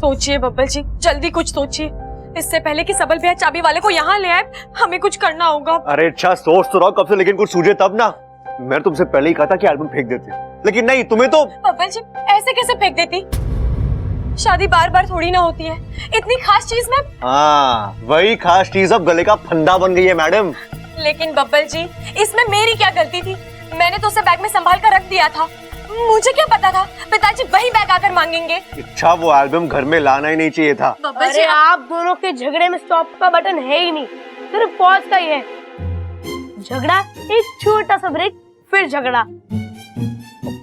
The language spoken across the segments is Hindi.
सोचिए बब्बल जी, जल्दी कुछ सोचिए, इससे पहले कि सबल भैया चाबी वाले को यहाँ ले आए। हमें कुछ करना होगा। अरे अच्छा सोच तो रहो कब से, लेकिन कुछ सूझे तब ना। मैं तुमसे पहले ही कहा था कि एल्बम फेंक देते, लेकिन नहीं, तुम्हें तो। बब्बल जी ऐसे कैसे फेंक देती? शादी बार बार थोड़ी ना होती है, इतनी खास चीज में। हाँ वही खास चीज अब गले का फंदा बन गई है मैडम। लेकिन बब्बल जी इसमें मेरी क्या गलती थी? मैंने तो उसे बैग में संभाल कर रख दिया था। मुझे क्या पता था पिताजी वही बैग आकर मांगेंगे। अच्छा वो एल्बम घर में लाना ही नहीं चाहिए था। अरे आप दोनों के झगड़े में स्टॉप का बटन है ही नहीं, सिर्फ पॉज का ही है। झगड़ा एक छोटा सा ब्रेक, फिर झगड़ा।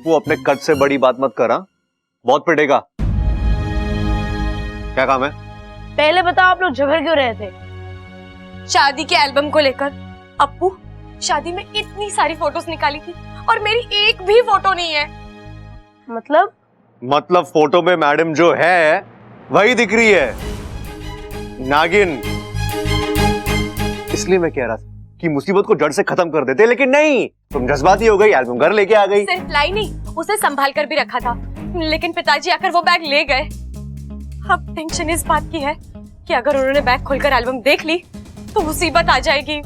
वो अपने कद से बड़ी बात मत करा, बहुत पिटेगा। क्या काम है? पहले बताओ आप लोग झगड़ क्यों रहे थे? शादी के एल्बम को लेकर। अप्पू शादी में इतनी सारी फोटोज निकाली थी और मेरी एक भी फोटो नहीं है। मतलब फोटो में मैडम जो है वही दिख रही है, नागिन। इसलिए मैं कह रहा था कि मुसीबत को जड़ से खत्म कर देते, लेकिन नहीं, तुम जज्बाती हो गई, एल्बम घर लेके आ गई। सिर्फ लाई नहीं, उसे संभाल कर भी रखा था, लेकिन पिताजी आकर वो बैग ले गए। अब टेंशन इस बात की है कि अगर उन्होंने बैग खोलकर एल्बम देख ली तो मुसीबत आ जाएगी।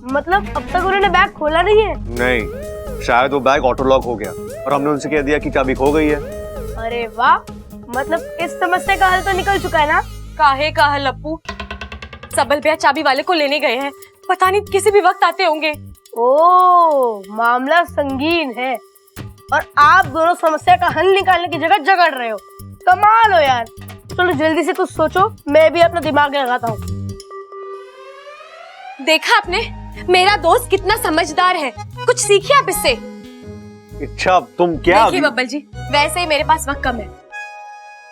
मतलब अब तक उन्होंने बैग खोला नहीं है? नहीं, शायद वो बैग ऑटो लॉक हो गया और हमने उनसे कह दिया कि चाबी खो गई है। अरे वाह, मतलब इस समस्या का हल तो निकल चुका है ना? काहे का हल अप्पू? सबल भैया चाबी वाले को लेने गए हैं, पता नहीं किसी भी वक्त आते होंगे। ओह, मामला संगीन है और आप दोनों समस्या का हल निकालने की जगह झगड़ रहे हो। कमाल हो यार। चलो जल्दी से कुछ सोचो, मैं भी अपना दिमाग लगाता हूँ। देखा आपने, मेरा दोस्त कितना समझदार है, कुछ सीखिए आप इससे। अच्छा तुम क्या? देखिए बब्बल जी, वैसे ही मेरे पास वक्त कम है,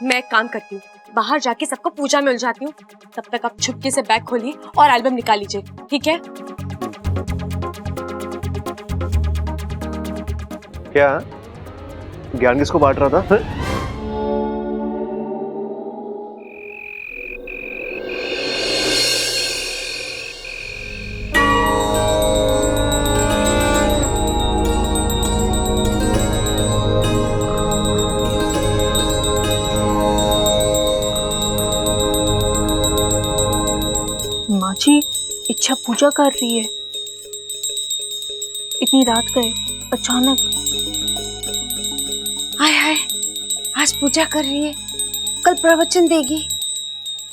मैं एक काम करती हूँ, बाहर जाके सबको पूजा में उलझाती हूँ। तब तक आप छुपके से बैग खोलिए और एल्बम निकाल लीजिए, ठीक है? क्या ज्ञान किसको बांट रहा था? माँ जी इच्छा पूजा कर रही है, इतनी रात गए अचानक। हाय हाय, आज पूजा कर रही है, कल प्रवचन देगी,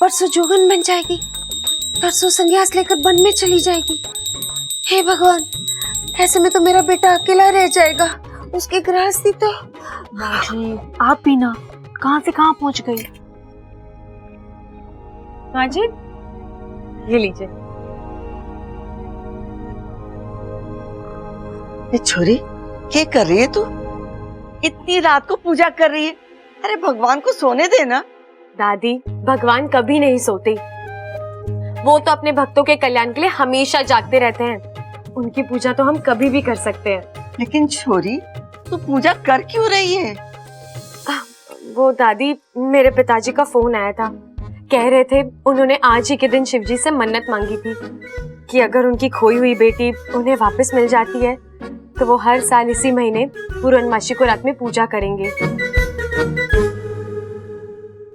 परसों जोगन बन जाएगी, परसों संन्यास लेकर वन में चली जाएगी। हे भगवान, ऐसे में तो मेरा बेटा अकेला रह जाएगा, उसकी गृहस्थी तो। माँ जी आप भी ना कहाँ से कहाँ पहुँच गई। माँ जी ये लीजिए। ये छोरी क्या कर रही है तू? इतनी रात को पूजा कर रही है? अरे भगवान को सोने देना। दादी, भगवान कभी नहीं सोते, वो तो अपने भक्तों के कल्याण के लिए हमेशा जागते रहते हैं। उनकी पूजा तो हम कभी भी कर सकते हैं। लेकिन छोरी तू पूजा कर क्यों रही है? वो दादी, मेरे पिताजी का फोन आया था, कह रहे थे उन्होंने आज ही के दिन शिवजी से मन्नत मांगी थी कि अगर उनकी खोई हुई बेटी उन्हें वापस मिल जाती है तो वो हर साल इसी महीने पूर्णमासी को रात में पूजा करेंगे।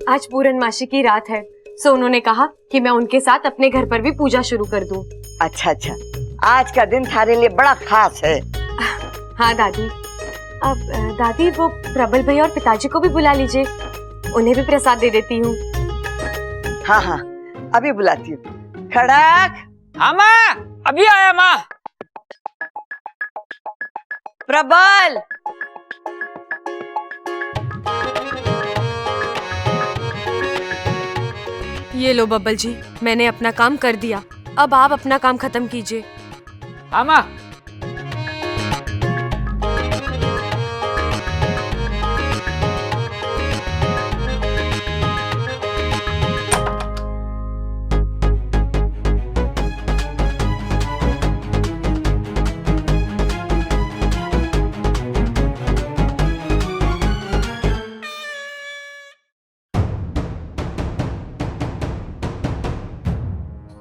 आज पूर्णमासी की रात है, सो उन्होंने कहा कि मैं उनके साथ अपने घर पर भी पूजा शुरू कर दूं। अच्छा अच्छा, आज का दिन थारे लिए बड़ा खास है। हाँ दादी। अब दादी वो प्रबल भैया और पिताजी को भी बुला लीजिए, उन्हें भी प्रसाद दे देती हूँ। हाँ हाँ अभी बुलाती हूँ। खड़क। हाँ माँ, अभी आया माँ। प्रबल। ये लो बब्बल जी, मैंने अपना काम कर दिया, अब आप अपना काम खत्म कीजिए। हाँ माँ।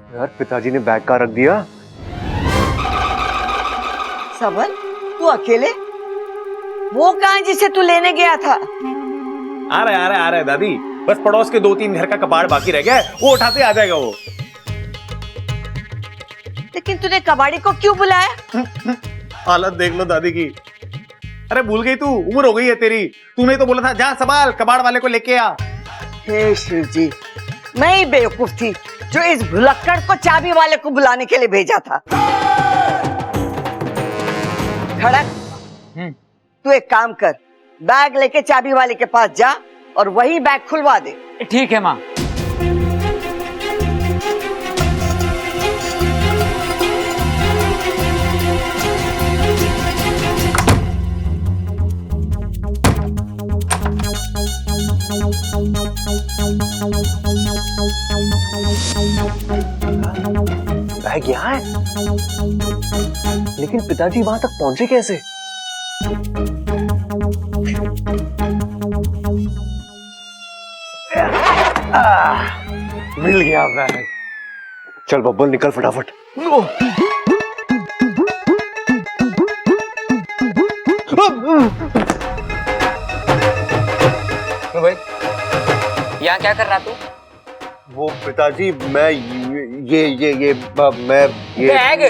यार पिताजी ने बैग कहाँ रख दिया? सबल तू अकेले? वो कहाँ जिसे तू लेने गया था? आ रहे दादी, बस पड़ोस के 2-3 घर का कबाड़ बाकी रह गया है, वो उठाते आ जाएगा वो। लेकिन तूने कबाड़ी को क्यों बुलाया? हालत देख लो दादी की। अरे भूल गई तू, उम्र हो गई है तेरी। तूने तो बोला था जा संभाल, कबाड़ वाले को लेके आ। हे शिव जी, मैं ही बेवकूफ थी जो इस भुलक्कड़ को चाबी वाले को बुलाने के लिए भेजा था। खड़क, तू एक काम कर, बैग लेके चाबी वाले के पास जा और वही बैग खुलवा दे। ठीक है माँ। बैग यहाँ है, लेकिन पिताजी वहां तक पहुंचे कैसे? मिल गया बैग। चल बब्बल निकल फटाफट। तो भाई यहाँ क्या कर रहा तू? वो पिताजी मैं मैं ये बैग।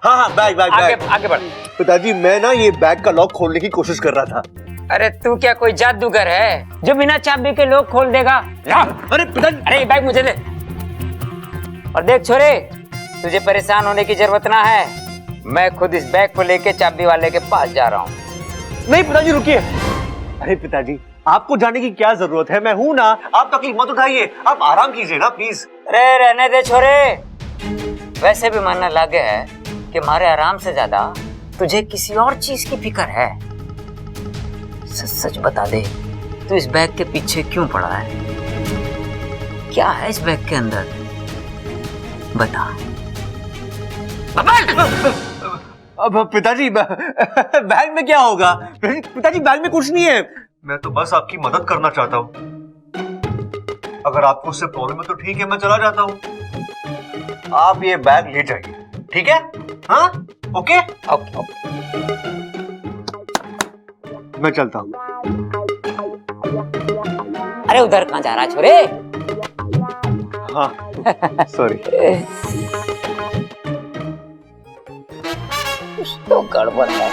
हाँ बैग बैग आगे बैग। आगे बढ़। पिताजी मैं ना ये बैग का लॉक खोलने की कोशिश कर रहा था। अरे तू क्या कोई जादूगर है जो बिना चाबी के लोग खोल देगा? ला। अरे पिताजी, अरे ये बैग मुझे दे। और देख छोरे, तुझे परेशान होने की जरूरत ना है, मैं खुद इस बैग को लेके चाबी वाले के पास जा रहा हूँ। नहीं पिताजी रुकिए। अरे पिताजी आपको जाने की क्या जरूरत है, मैं हूं ना, आप तकलीफ मत उठाइए, आप आराम कीजिए ना प्लीज। अरे रहने दे छोरे, वैसे भी मानने लगे है कि हमारे आराम से ज्यादा तुझे किसी और चीज की फिक्र है। सच सच बता दे, तू इस बैग के पीछे क्यों पड़ा है? क्या है इस बैग के अंदर? बता। अब पिताजी बैग में क्या होगा? पिताजी बैग में कुछ नहीं है, मैं तो बस आपकी मदद करना चाहता हूँ। अगर आपको उससे प्रॉब्लम है तो ठीक है, मैं चला जाता हूँ। आप ये बैग ले जाइए, ठीक है? हाँ ओके ओके ओके। मैं चलता हूँ। अरे उधर कहाँ जा रहा है छोरे? हाँ सॉरी। कुछ तो गड़बड़ है।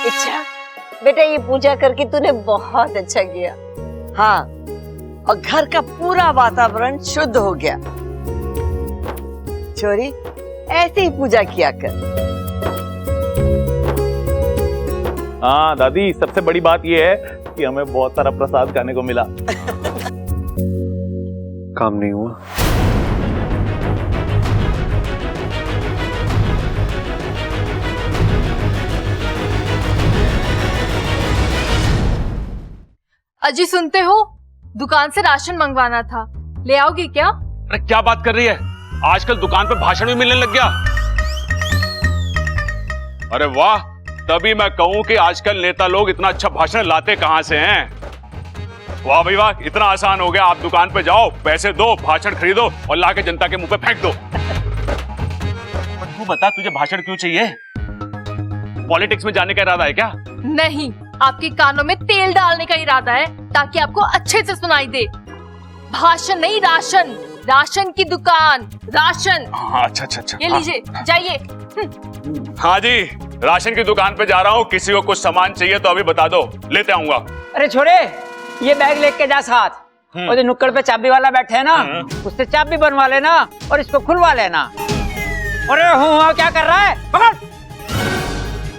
अच्छा बेटा, ये पूजा करके तूने बहुत अच्छा किया। हाँ, और घर का पूरा वातावरण शुद्ध हो गया। छोरी, ऐसे ही पूजा किया कर। हाँ दादी, सबसे बड़ी बात ये है कि हमें बहुत सारा प्रसाद खाने को मिला। काम नहीं हुआ। अजी सुनते हो, दुकान से राशन मंगवाना था, ले आओगी क्या? अरे क्या बात कर रही है, आजकल दुकान पे भाषण भी मिलने लग गया। अरे वाह, तभी मैं कहूं कि आजकल नेता लोग इतना अच्छा भाषण लाते कहां से हैं। वाह भाई वाह, इतना आसान हो गया। आप दुकान पे जाओ, पैसे दो, भाषण खरीदो और लाके जनता के मुंह पे फेंक दो। पर तू बता, तुझे भाषण क्यों चाहिए? पॉलिटिक्स में जाने का इरादा है क्या? नहीं, आपके कानों में तेल डालने का इरादा है ताकि आपको अच्छे से सुनाई दे। भाषण नहीं, राशन, राशन की दुकान, राशन। हाँ अच्छा अच्छा अच्छा। ये लीजिए, जाइए। हाँ जी, राशन की दुकान पे जा रहा हूँ। किसी को कुछ सामान चाहिए तो अभी बता दो, लेते आऊंगा। अरे छोरे, ये बैग लेके जा साथ, और जो नुक्कड़ पे चाबी वाला बैठे है ना, उससे चाबी बनवा लेना और इसको खुलवा लेना। अरे हूँ क्या कर रहा है? पकड़,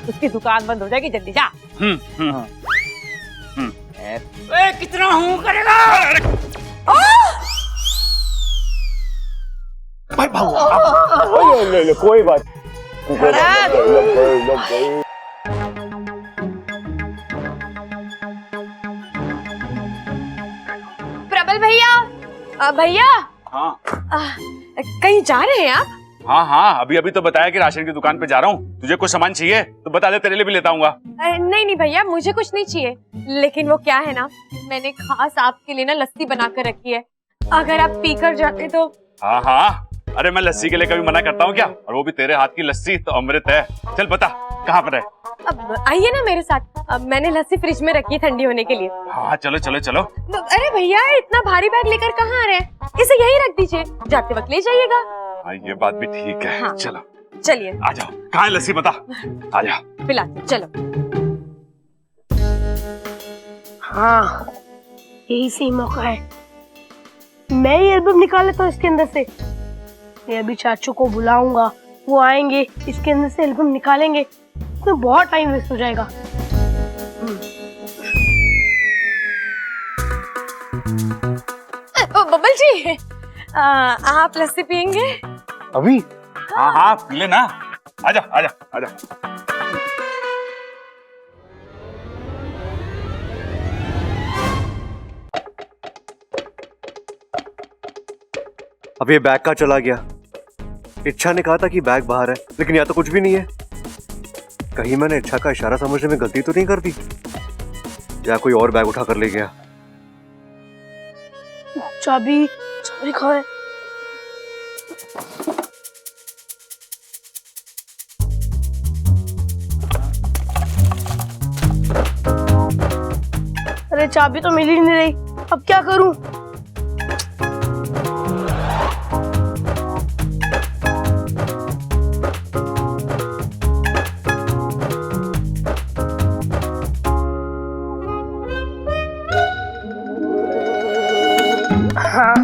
उसकी दुकान बंद हो जाएगी, जल्दी जा। ए, कितना हूँ करेगा? भाई भागो। ले कोई बात। प्रबल भैया, भैया हाँ कहीं जा रहे हैं आप? हाँ हाँ, अभी अभी तो बताया कि राशन की दुकान पे जा रहा हूँ। तुझे कुछ सामान चाहिए तो बता दे, तेरे लिए भी लेता आऊंगा। नहीं नहीं भैया, मुझे कुछ नहीं चाहिए, लेकिन वो क्या है ना, मैंने खास आपके लिए ना लस्सी बना कर रखी है, अगर आप पीकर जाते तो। हाँ हाँ, अरे मैं लस्सी के लिए कभी मना करता हूँ क्या? और वो भी तेरे हाथ की लस्सी तो अमृत है। चल बता, कहाँ पर है? अब आइए ना मेरे साथ। अब मैंने लस्सी फ्रिज में रखी है ठंडी होने के लिए। हाँ चलो चलो चलो। अरे भैया इतना भारी बैग लेकर कहाँ आ रहे हैं? इसे यहीं रख दीजिए, जाते वक्त ले जाइएगा। हाँ ये बात भी ठीक है। हाँ। चलो चलिए आ जाओ। कहाँ है लस्सी बता? आ जा। पिलाते, चलो। हाँ, यही सही मौका है। मैं ही एल्बम निकाल लेता हूँ इसके अंदर से। मैं अभी चाचू को बुलाऊंगा, वो आएंगे, इसके अंदर से एल्बम निकालेंगे, उसमें बहुत टाइम वेस्ट हो जाएगा। बबल जी, आप लस्सी पियेंगे? अभी हाँ हाँ पी ले ना। आजा आजा आजा। अब ये बैग का चला गया। इच्छा ने कहा था कि बैग बाहर है, लेकिन यहाँ तो कुछ भी नहीं है। कहीं मैंने इच्छा का इशारा समझने में गलती तो नहीं कर दी, या कोई और बैग उठा कर ले गया? चाबी चाबी कहाँ है? अरे चाबी तो मिल ही नहीं रही, अब क्या करूं? हाँ,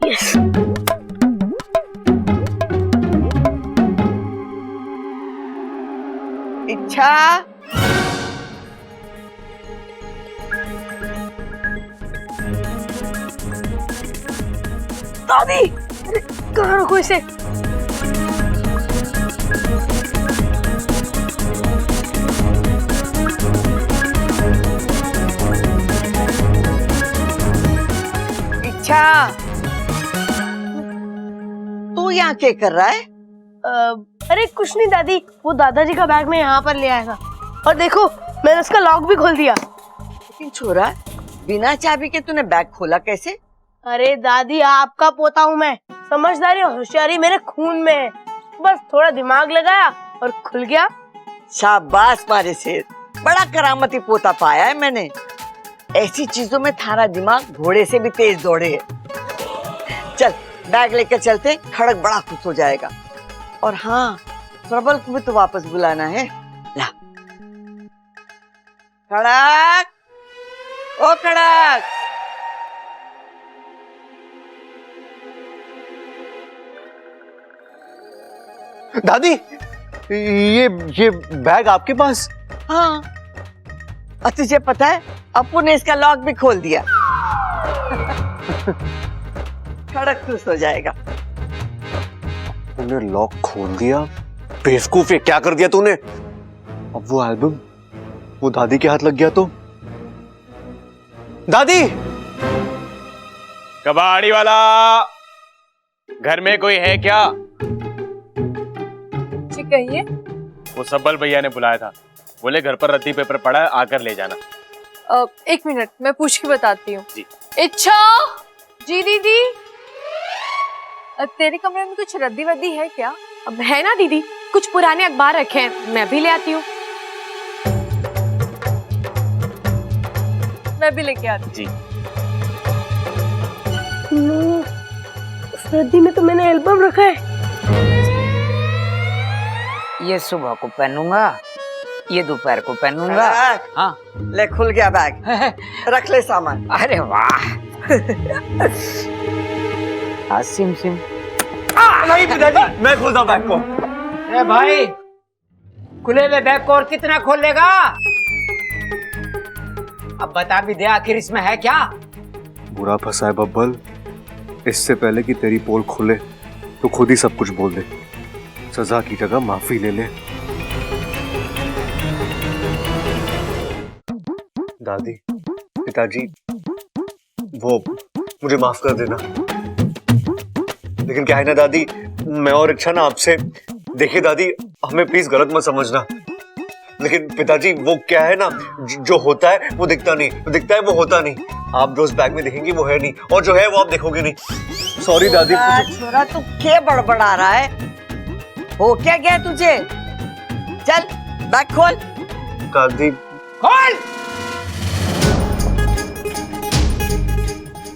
यस। इच्छा, दादी, अरे कहाँ रखो इसे? इच्छा, तू यहाँ क्या कर रहा है? अरे कुछ नहीं दादी, वो दादाजी का बैग मैं यहाँ पर ले आया था, और देखो मैंने उसका लॉक भी खोल दिया। लेकिन छोरा, बिना चाबी के तूने बैग खोला कैसे? अरे दादी, आपका पोता हूँ मैं, समझदारी और होशियारी मेरे खून में है। बस थोड़ा दिमाग लगाया और खुल गया। शाबाश मारे शेर, बड़ा करामती पोता पाया है मैंने। ऐसी चीजों में थारा दिमाग घोड़े से भी तेज दौड़े है। चल बैग लेकर चलते, खड़क बड़ा खुश हो जाएगा। और हाँ, प्रबल को भी तो वापस बुलाना है। ला खड़क, ओ खड़क, दादी, ये बैग आपके पास? हाँ, और तुझे पता है अपू ने इसका लॉक भी खोल दिया। खड़क खुश हो जाएगा। तूने लॉक खोल दिया? बेवकूफ है, क्या कर दिया तूने? अब वो एल्बम वो दादी के हाथ लग गया तो? दादी! कबाड़ी वाला, घर में कोई है क्या? जी कहिए। वो सब्बल भैया ने बुलाया था, बोले घर पर रद्दी पेपर पड़ा है, आकर ले जाना। एक मिनट, मैं पूछ के बताती हूँ। जी। इच्छा, जी दीदी, तेरे कमरे में कुछ रद्दी वद्दी है क्या? अब है ना दीदी, कुछ पुराने अखबार रखे हैं, मैं भी ले आती हूँ। मैं भी लेके आती जी। उस रद्दी में तो मैंने एल्बम रखा है। ये सुबह को पहनूंगा, ये दोपहर को पहनूंगा। खड़क, हाँ ले खुल गया बैग, रख ले सामान। अरे वाह। हाँ सिम सिम। नहीं पिताजी, मैं खोलता हूँ बैग को। ए भाई, खुले हुए बैग को और कितना खोल लेगा? अब बता भी दे, आखिर इसमें है क्या? बुरा फंसा है बब्बल, इससे पहले कि तेरी पोल खुले तो खुद ही सब कुछ बोल दे, सजा की जगह माफी ले ले। दादी, पिताजी, वो मुझे माफ कर देना। लेकिन क्या है ना दादी, मैं और इच्छा ना आपसे, देखिए दादी, हमें प्लीज गलत मत समझना, लेकिन पिताजी वो क्या है ना, जो होता है वो दिखता नहीं, दिखता है वो होता नहीं। आप जो उस बैग में देखेंगे वो है नहीं, और जो है वो आप देखोगे नहीं। सॉरी दादी। छोरा तू क्या बड़बड़ा रहा है? हो क्या गया तुझे? चल बैग खोल। दादी खोल।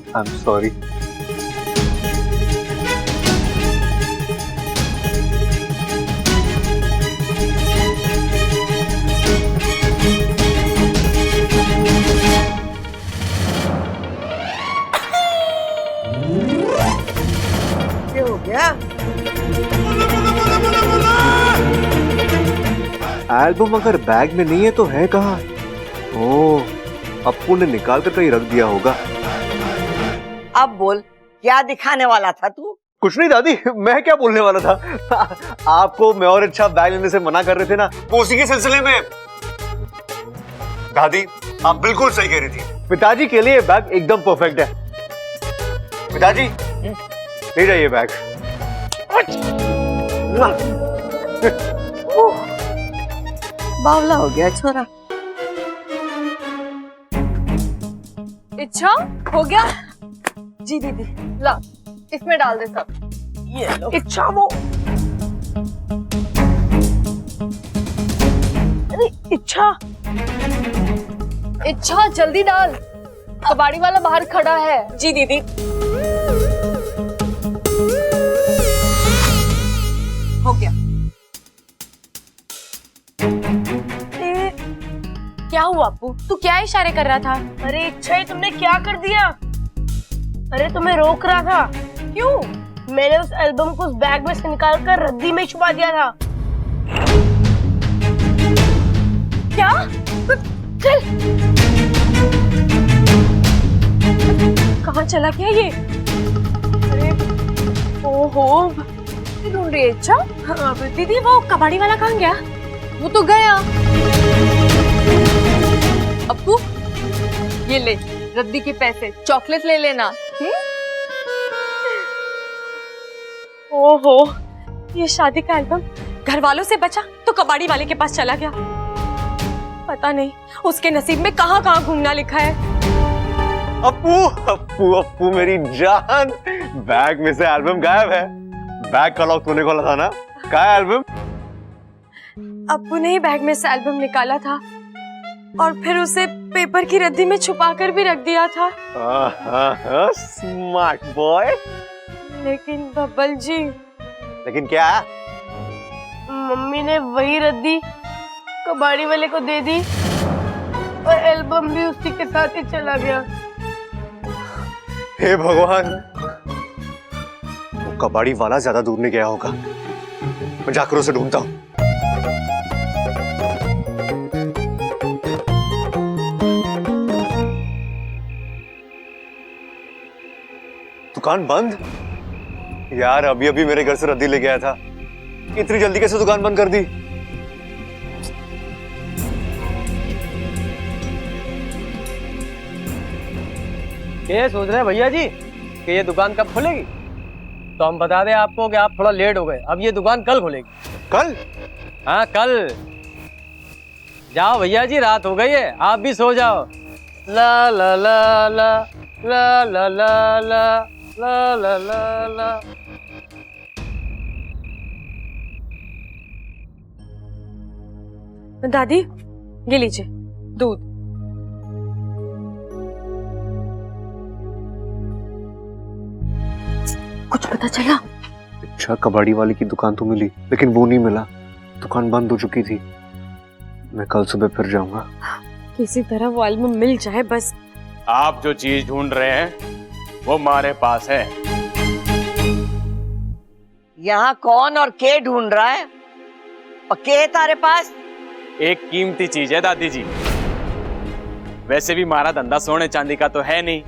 I am sorry. क्या हो गया? एल्बम अगर बैग में नहीं है तो है कहाँ? ओह, अप्पू ने निकाल कर कहीं रख दिया होगा। अब बोल, क्या दिखाने वाला था तू? कुछ नहीं दादी, मैं क्या बोलने वाला था। आपको मैं और अच्छा बैग लेने से मना कर रहे थे ना, वो उसी के सिलसिले में। दादी आप बिल्कुल सही कह रही थी, पिताजी के लिए बैग एकदम परफेक्ट है। पिताजी ले जाइए बैग। बावला हो गया छोरा। इच्छा हो गया? जी दीदी। ला इसमें डाल दे सब। ये लो। इच्छा वो। अरे इच्छा। इच्छा जल्दी डाल, कबाड़ी वाला बाहर खड़ा है। जी दीदी। हो गया। क्या हुआ अप्पू, तू क्या इशारे कर रहा था? अरे इच्छा ही तुमने क्या कर दिया? अरे तुम्हें रोक रहा था। क्यों? मैंने उस एल्बम को उस बैग में से निकाल कर रद्दी में छुपा दिया था। क्या? चल। कहाँ चला गया ये? अरे ओहो, ढूंढ रही है इच्छा? हाँ, दीदी वो कबाड़ी वाला कहाँ गया? वो तो गया। अप्पू ये ले रद्दी के पैसे, चॉकलेट ले लेना। ओहो, ये शादी का एल्बम घर वालों से बचा तो कबाड़ी वाले के पास चला गया। पता नहीं उसके नसीब में कहाँ कहाँ घूमना लिखा है। अप्पू अप्पू अप्पू मेरी जान, बैग में से एल्बम गायब है। बैग का लॉक तूने खोला था ना? कहाँ है एल्बम? अप्पू ने ही बैग में से एल्बम निकाला था और फिर उसे पेपर की रद्दी में छुपा कर भी रख दिया था। Smart boy. लेकिन बब्बल जी। लेकिन क्या? मम्मी ने वही रद्दी कबाड़ी वाले को दे दी और एल्बम भी उसी के साथ ही चला गया। हे भगवान, वो कबाड़ी वाला ज्यादा दूर नहीं गया होगा। मैं जाकर उसे ढूंढता हूँ। दुकान बंद? यार अभी अभी मेरे घर से रद्दी ले गया था, इतनी जल्दी कैसे दुकान बंद कर दी? ये सोच रहे हैं भैया जी कि ये दुकान कब खुलेगी? तो हम बता दें आपको कि आप थोड़ा लेट हो गए, अब ये दुकान कल खुलेगी। कल? हाँ कल। जाओ भैया जी, रात हो गई है, आप भी सो जाओ। ला ला ला ला ला ला ला ला ला ला ला ला। दादी ये लीजिए दूध। कुछ पता चला? अच्छा, कबाड़ी वाले की दुकान तो मिली लेकिन वो नहीं मिला, दुकान बंद हो चुकी थी। मैं कल सुबह फिर जाऊंगा। किसी तरह वो एल्बम मिल जाए बस। आप जो चीज ढूंढ रहे हैं वो हमारे पास है। यहाँ कौन और के ढूंढ रहा है? और के तारे पास? एक कीमती चीज है दादी जी। वैसे भी हमारा धंधा सोने चांदी का तो है नहीं,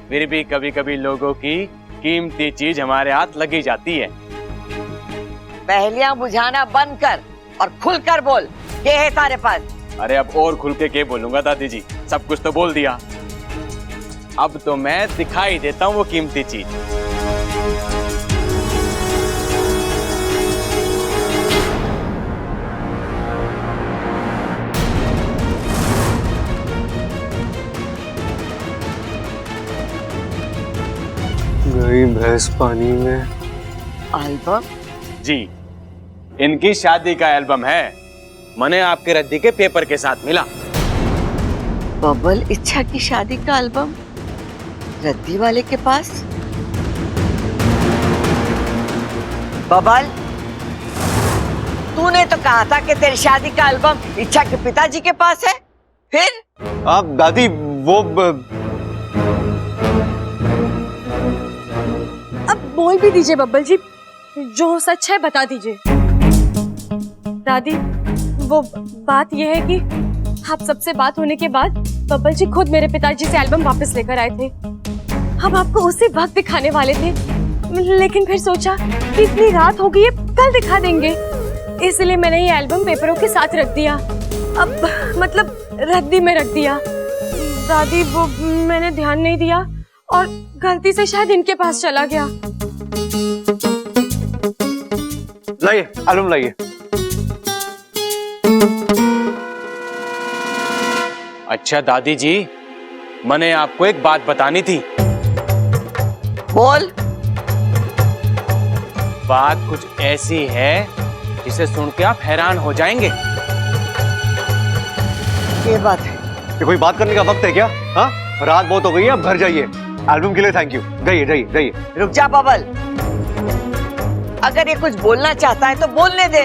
फिर भी कभी कभी लोगों की कीमती चीज हमारे हाथ लगी जाती है। पहेलियां बुझाना बंद कर और खुलकर बोल, के है तारे पास? अरे अब और खुल के बोलूंगा दादी जी, सब कुछ तो बोल दिया। अब तो मैं दिखाई देता हूँ वो कीमती चीज। गई भैंस पानी में। एल्बम? जी, इनकी शादी का एल्बम है। मैंने आपके रद्दी के पेपर के साथ मिला। बबल इच्छा की शादी का एल्बम रद्दी वाले के पास? बबल, तूने तो कहा था कि तेरी शादी का एल्बम इच्छा के पिताजी के पास है। फिर? आप दादी वो अब बोल भी दीजिए बब्बल जी, जो सच है बता दीजिए। दादी, वो बात यह है कि आप सबसे बात होने के बाद बब्बल जी खुद मेरे पिताजी से एल्बम वापस लेकर आए थे। हम आपको उसी वक्त दिखाने वाले थे, लेकिन फिर सोचा कि इतनी रात हो गई है, कल दिखा देंगे, इसलिए मैंने ये एल्बम पेपरों के साथ रख दिया। अब मतलब रद्दी में रख दिया। दादी, वो मैंने ध्यान नहीं दिया और गलती से शायद इनके पास चला गया। लाइए एल्बम लाइए। अच्छा दादी जी, मैंने आपको एक बात बतानी थी। बोल। बात कुछ ऐसी है जिसे सुन के आप हैरान हो जाएंगे। ये बात है? ये कोई बात करने का वक्त है क्या? हाँ, रात बहुत हो गई है, अब घर जाइए। एल्बम के लिए थैंक यू। जाइए जाइए जाइए। रुक जा बबल, अगर ये कुछ बोलना चाहता है तो बोलने दे।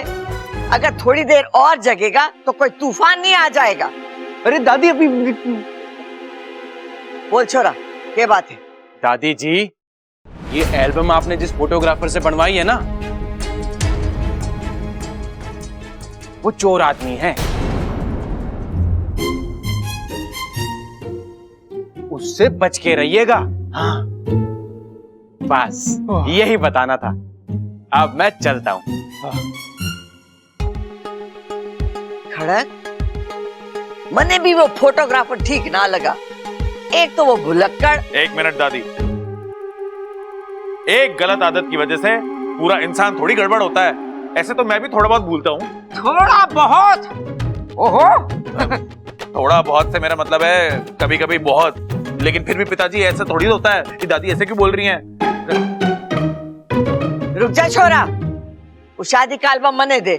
अगर थोड़ी देर और जगेगा तो कोई तूफान नहीं आ जाएगा। अरे दादी अभी बोल छोरा, क्या बात है? दादी जी, ये एल्बम आपने जिस फोटोग्राफर से बनवाई है ना, वो चोर आदमी है। उससे बच के रहिएगा। हाँ, बस यही बताना था। अब मैं चलता हूं। खड़क, मने भी वो फोटोग्राफर ठीक ना लगा। एक तो वो भुलक्कड़। एक मिनट दादी, एक गलत आदत की वजह से पूरा इंसान थोड़ी गड़बड़ होता है। ऐसे तो मैं भी थोड़ा बहुत भूलता हूँ। थोड़ा बहुत? ओहो। थोड़ा बहुत से मेरा मतलब है कभी कभी बहुत। लेकिन फिर भी पिताजी ऐसा थोड़ी होता है कि दादी ऐसे क्यों बोल रही हैं? रुक जा छोरा, वो शादी का एल्बम मने दे।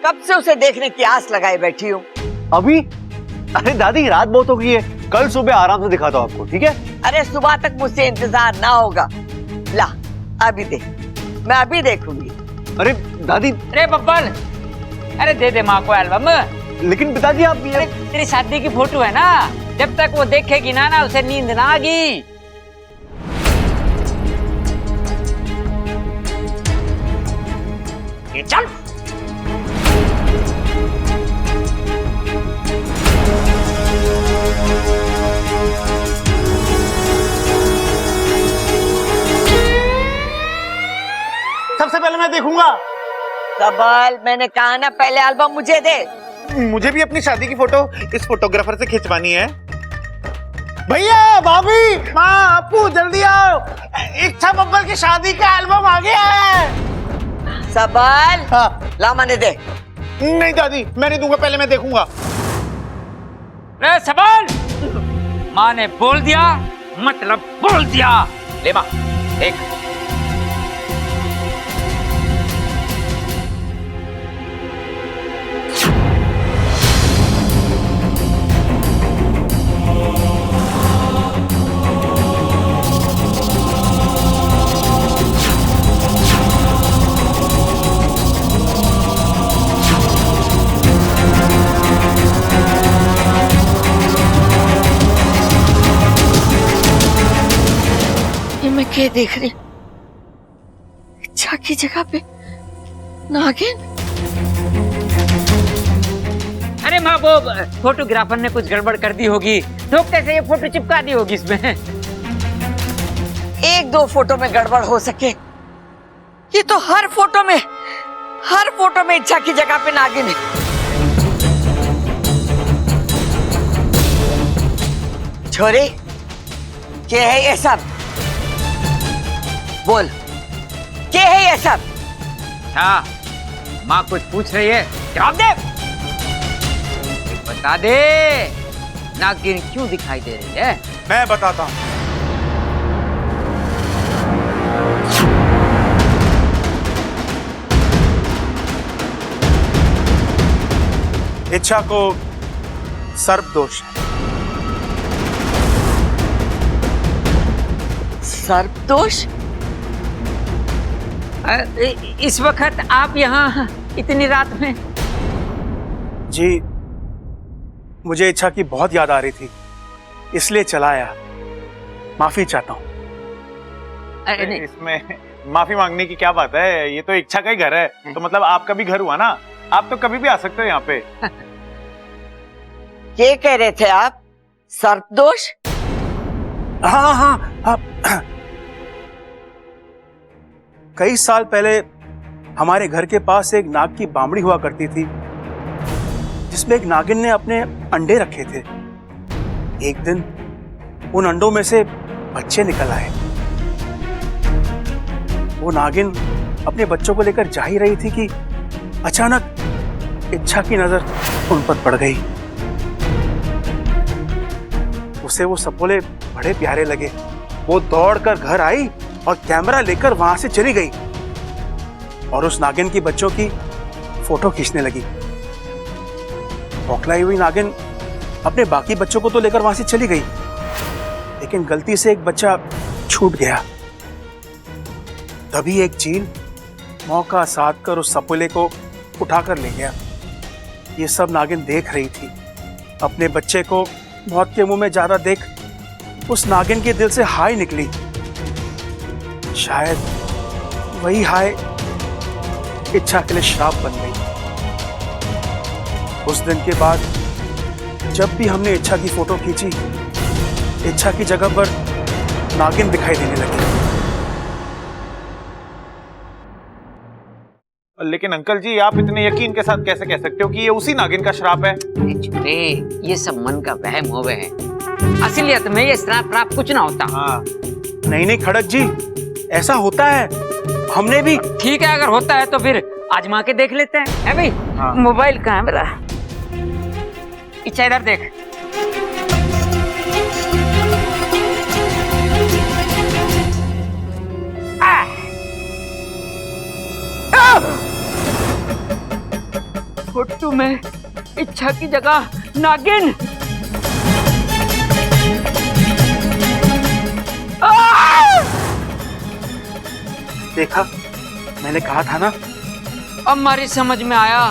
कब से उसे देखने की आस लगाए बैठी हूँ। अभी? अरे दादी, रात बहुत हो गई है, कल सुबह आराम से दिखाता हूँ आपको, ठीक है? अरे सुबह तक मुझसे इंतजार ना होगा। ला अभी दे, मैं अभी देखूंगी। अरे दादी। अरे बब्बल, अरे दे दे माँ को एल्बम। लेकिन पिताजी आप अरे तेरी शादी की फोटो है ना, जब तक वो देखेगी ना उसे नींद ना आएगी। ये चल। सबसे पहले मैं देखूंगा। सबल, मैंने कहा ना पहले एल्बम मुझे दे। मुझे भी अपनी शादी की फोटो इस फोटोग्राफर से खिंचवानी है। भैया, भाभी, माँ, अपू, जल्दी आओ, इच्छा बब्बल की शादी का एल्बम आ गया है। सबल, हाँ। ला मने दे। नहीं दादी, मैं नहीं दूंगा, पहले मैं देखूंगा। रे सबल, माँ ने बोल दिया मतलब बोल दिया। ले माँ, देख। मैं क्या देख रही? इच्छा की जगह पे नागिन। अरे माँ, वो फोटोग्राफर ने कुछ गड़बड़ कर दी होगी, धोखे से ये फोटो चिपका दी होगी इसमें। एक दो फोटो में गड़बड़ हो सके, ये तो हर फोटो में इच्छा की जगह पे नागिन है। छोरी, क्या है ये सब? बोल, क्या है ये सब? हाँ, माँ कुछ पूछ रही है, जवाब दे। बता दे, नागिन क्यों दिखाई दे रही है? मैं बताता हूँ। इच्छा को सर्पदोष है। सर्पदोष? इस वक्त आप यहाँ इतनी रात में? जी, मुझे इच्छा की बहुत याद आ रही थी, इसलिए चला आया। माफी चाहता हूँ। अरे नहीं, इसमें माफी मांगने की क्या बात है? ये तो इच्छा का ही घर है, तो मतलब आपका भी घर हुआ ना। आप तो कभी भी आ सकते हो यहाँ पे। क्या कह रहे थे आप? सर्पदोष? हाँ हाँ हाँ। कई साल पहले हमारे घर के पास एक नाग की बामड़ी हुआ करती थी, जिसमें एक नागिन ने अपने अंडे रखे थे। एक दिन उन अंडों में से बच्चे निकल आए। वो नागिन अपने बच्चों को लेकर जा ही रही थी कि अचानक इच्छा की नजर उन पर पड़ गई। उसे वो सपोले बड़े प्यारे लगे। वो दौड़कर घर आई और कैमरा लेकर वहां से चली गई और उस नागिन की बच्चों की फोटो खींचने लगी। बौखलाई हुई नागिन अपने बाकी बच्चों को तो लेकर वहां से चली गई, लेकिन गलती से एक बच्चा छूट गया। तभी एक चील मौका साध कर उस सपोले को उठाकर ले गया। ये सब नागिन देख रही थी। अपने बच्चे को मौत के मुंह में ज्यादा देख उस नागिन के दिल से हाय निकली। शायद वही हाय इच्छा के लिए श्राप बन गई। उस दिन के बाद जब भी हमने इच्छा की फोटो खींची, इच्छा की जगह पर नागिन दिखाई देने लगी। लेकिन अंकल जी, आप इतने यकीन के साथ कैसे कह सकते हो कि ये उसी नागिन का श्राप है? चुपे, ये सब मन का वहम होवे है। असलियत में ये श्राप कुछ ना होता। हाँ। नहीं खड़क जी, ऐसा होता है। हमने भी। ठीक है, अगर होता है तो फिर आजमा के देख लेते हैं। है भाई? हाँ। मोबाइल कहाँ है मेरा? इच्छा इधर देख। फोटो में इच्छा की जगह नागिन। देखा, मैंने कहा था ना। अब हमारी समझ में आया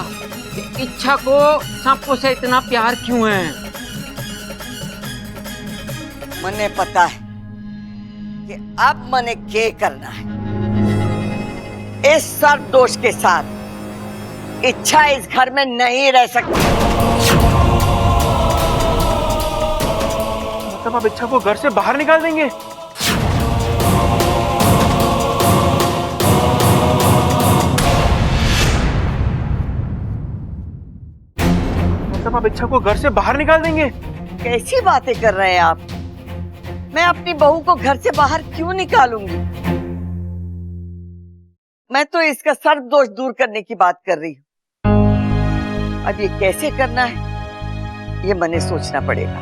कि इच्छा को सांपों से इतना प्यार क्यों है। मने पता है कि अब मने क्या करना है। इस सर्पदोष के साथ इच्छा इस घर में नहीं रह सकती। मतलब आप इच्छा को घर से बाहर निकाल देंगे? मतलब आप इच्छा को घर से बाहर निकाल देंगे? कैसी बातें कर रहे हैं आप? मैं अपनी बहू को घर से बाहर क्यों निकालूंगी? मैं तो इसका सर्पदोष दूर करने की बात कर रही हूँ। अब ये कैसे करना है, ये मने सोचना पड़ेगा।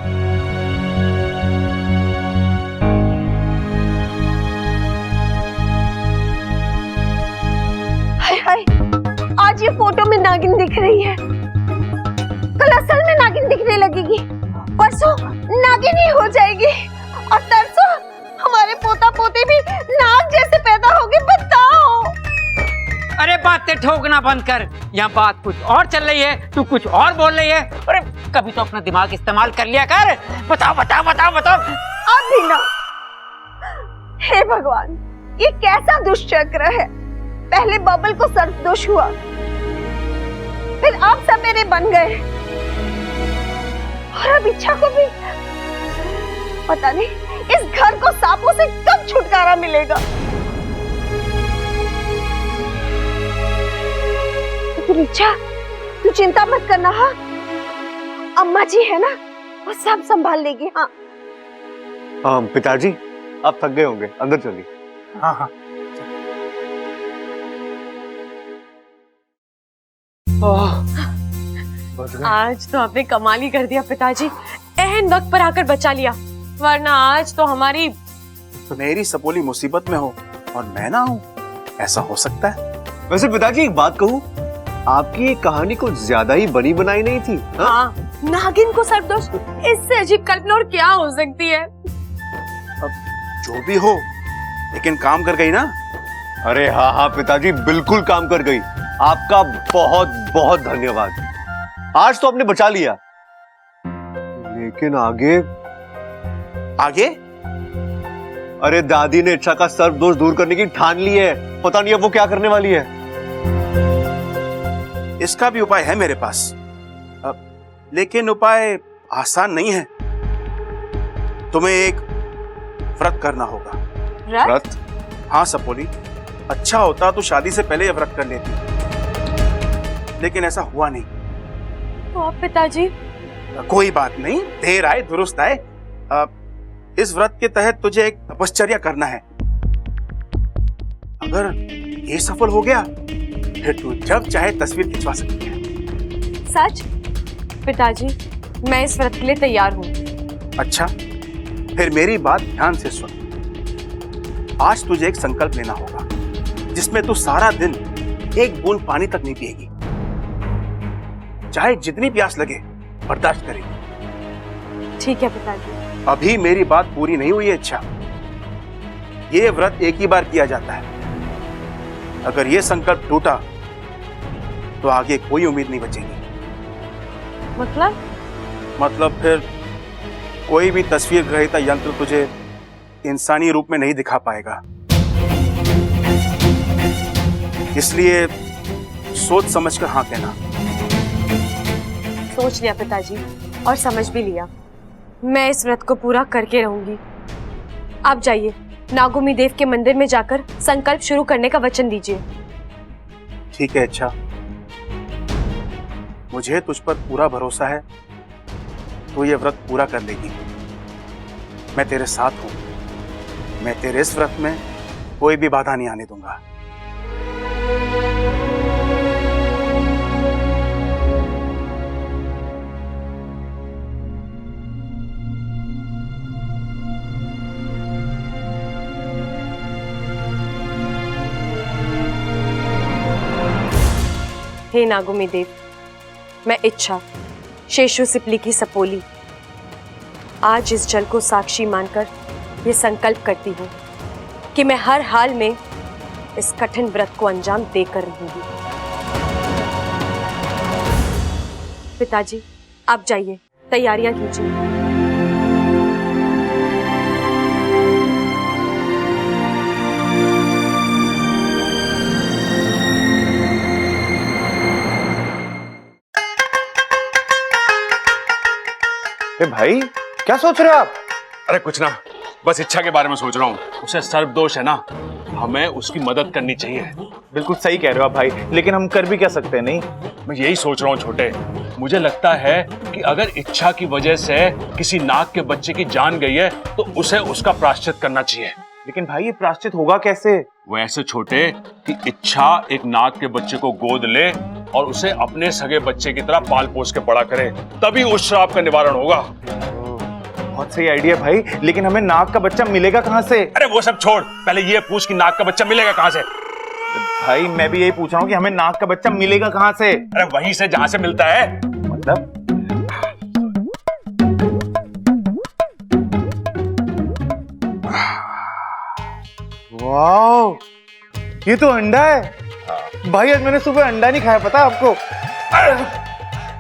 हाय हाय, आज ये फोटो में नागिन दिख रही है, कल असल में नागिन दिखने लगेगी, परसों नागिन ही हो जाएगी और तरसों हमारे पोता पोते भी नाग जैसे पैदा होंगे। बताओ। अरे बातें ठोकना बंद कर। यहाँ बात कुछ और चल रही है, तू कुछ और बोल रही है। अरे कभी तो अपना दिमाग इस्तेमाल कर लिया कर। बताओ बताओ बताओ बताओ। अब भी ना। हे भगवान, ये कैसा दुष्चक्र है। पहले बबल को सर्पदोष हुआ, फिर आप सब मेरे बन गए और अब इच्छा को भी। पता नहीं इस घर को सांपों से कब छुटकारा मिलेगा। लेकिन इच्छा, तू चिंता मत करना। हाँ, अम्मा जी है ना, वो सब संभाल लेगी। हाँ पिताजी, आप थक गए होंगे, अंदर चलिए। हाँ हाँ। आज तो आपने कमाल ही कर दिया पिताजी, एहन वक्त पर आकर बचा लिया, वरना आज तो हमारी। मेरी सपोली मुसीबत में हो और मैं ना हूँ, ऐसा हो सकता है? वैसे पिताजी, एक बात कहूँ, आपकी ये कहानी कुछ ज्यादा ही बनी बनाई नहीं थी? हाँ? हाँ, नागिन को सर्पदोष, इससे अजीब कल्पना और क्या हो सकती है? जो भी हो, लेकिन काम कर गई ना। अरे हाँ हाँ पिताजी, बिल्कुल काम कर गई। आपका बहुत बहुत धन्यवाद। आज तो आपने बचा लिया, लेकिन आगे? आगे? अरे दादी ने इच्छा का सर्प दोष दूर करने की ठान ली है। पता नहीं अब वो क्या करने वाली है। इसका भी उपाय है मेरे पास, लेकिन उपाय आसान नहीं है। तुम्हें एक व्रत करना होगा। व्रत? हाँ सपोली, अच्छा होता तो शादी से पहले ये व्रत कर लेती, लेकिन ऐसा हुआ नहीं। तो आप पिताजी? कोई बात नहीं, देर आए दुरुस्त आए। इस व्रत के तहत तुझे एक तपश्चर्या करना है। अगर ये सफल हो गया फिर तू जब चाहे तस्वीर खिंचवा सकती है। सच? पिताजी, मैं इस व्रत के लिए तैयार हूँ। अच्छा, फिर मेरी बात ध्यान से सुन। आज तुझे एक संकल्प लेना होगा जिसमें तू सारा दिन एक बूंद पानी तक नहीं पिएगी, चाहे जितनी प्यास लगे बर्दाश्त करेगी। ठीक है पिताजी। अभी मेरी बात पूरी नहीं हुई है इच्छा। ये व्रत एक ही बार किया जाता है। अगर ये संकल्प टूटा तो आगे कोई उम्मीद नहीं बचेगी। मतलब फिर कोई भी तस्वीर ग्रहीता यंत्र तुझे इंसानी रूप में नहीं दिखा पाएगा। इसलिए सोच समझकर हाँ कहना। सोच लिया पिताजी, और समझ भी लिया। मैं इस व्रत को पूरा करके रहूंगी। आप जाइए, नागोमी देव के मंदिर में जाकर संकल्प शुरू करने का वचन दीजिए। ठीक है अच्छा, मुझे तुझ पर पूरा भरोसा है। तू ये व्रत पूरा कर लेगी। मैं तेरे साथ हूं। मैं तेरे इस व्रत में कोई भी बाधा नहीं आने दूंगा। हे नागोमी देव, मैं इच्छा शेषु सिपली की सपोली आज इस जल को साक्षी मानकर ये संकल्प करती हूँ कि मैं हर हाल में इस कठिन व्रत को अंजाम देकर रहूंगी। पिताजी, आप जाइए, तैयारियां कीजिए। भाई क्या सोच रहे हो आप? अरे कुछ ना, बस इच्छा के बारे में सोच रहा हूँ। उसे सर्प दोष है ना, हमें उसकी मदद करनी चाहिए। बिल्कुल सही कह रहे हो आप भाई, लेकिन हम कर भी क्या सकते हैं? नहीं, मैं यही सोच रहा हूँ छोटे। मुझे लगता है कि अगर इच्छा की वजह से किसी नाग के बच्चे की जान गई है तो उसे उसका प्रायश्चित करना चाहिए। लेकिन भाई ये प्रायश्चित होगा कैसे? वैसे छोटे कि इच्छा एक नाग के बच्चे को गोद ले और उसे अपने सगे बच्चे की तरह पाल पोस के बड़ा करे, तभी उस श्राप का निवारण होगा। बहुत सही आइडिया भाई, लेकिन हमें नाग का बच्चा मिलेगा कहाँ से? अरे वो सब छोड़, पहले ये पूछ कि नाग का बच्चा मिलेगा कहाँ से। भाई मैं भी यही पूछ रहा हूँ कि हमें नाग का बच्चा मिलेगा कहाँ से? अरे वहीं से जहाँ से मिलता है। मतलब? वाह, ये तो अंडा है। भाई आज मैंने सुबह अंडा नहीं खाया, पता आपको?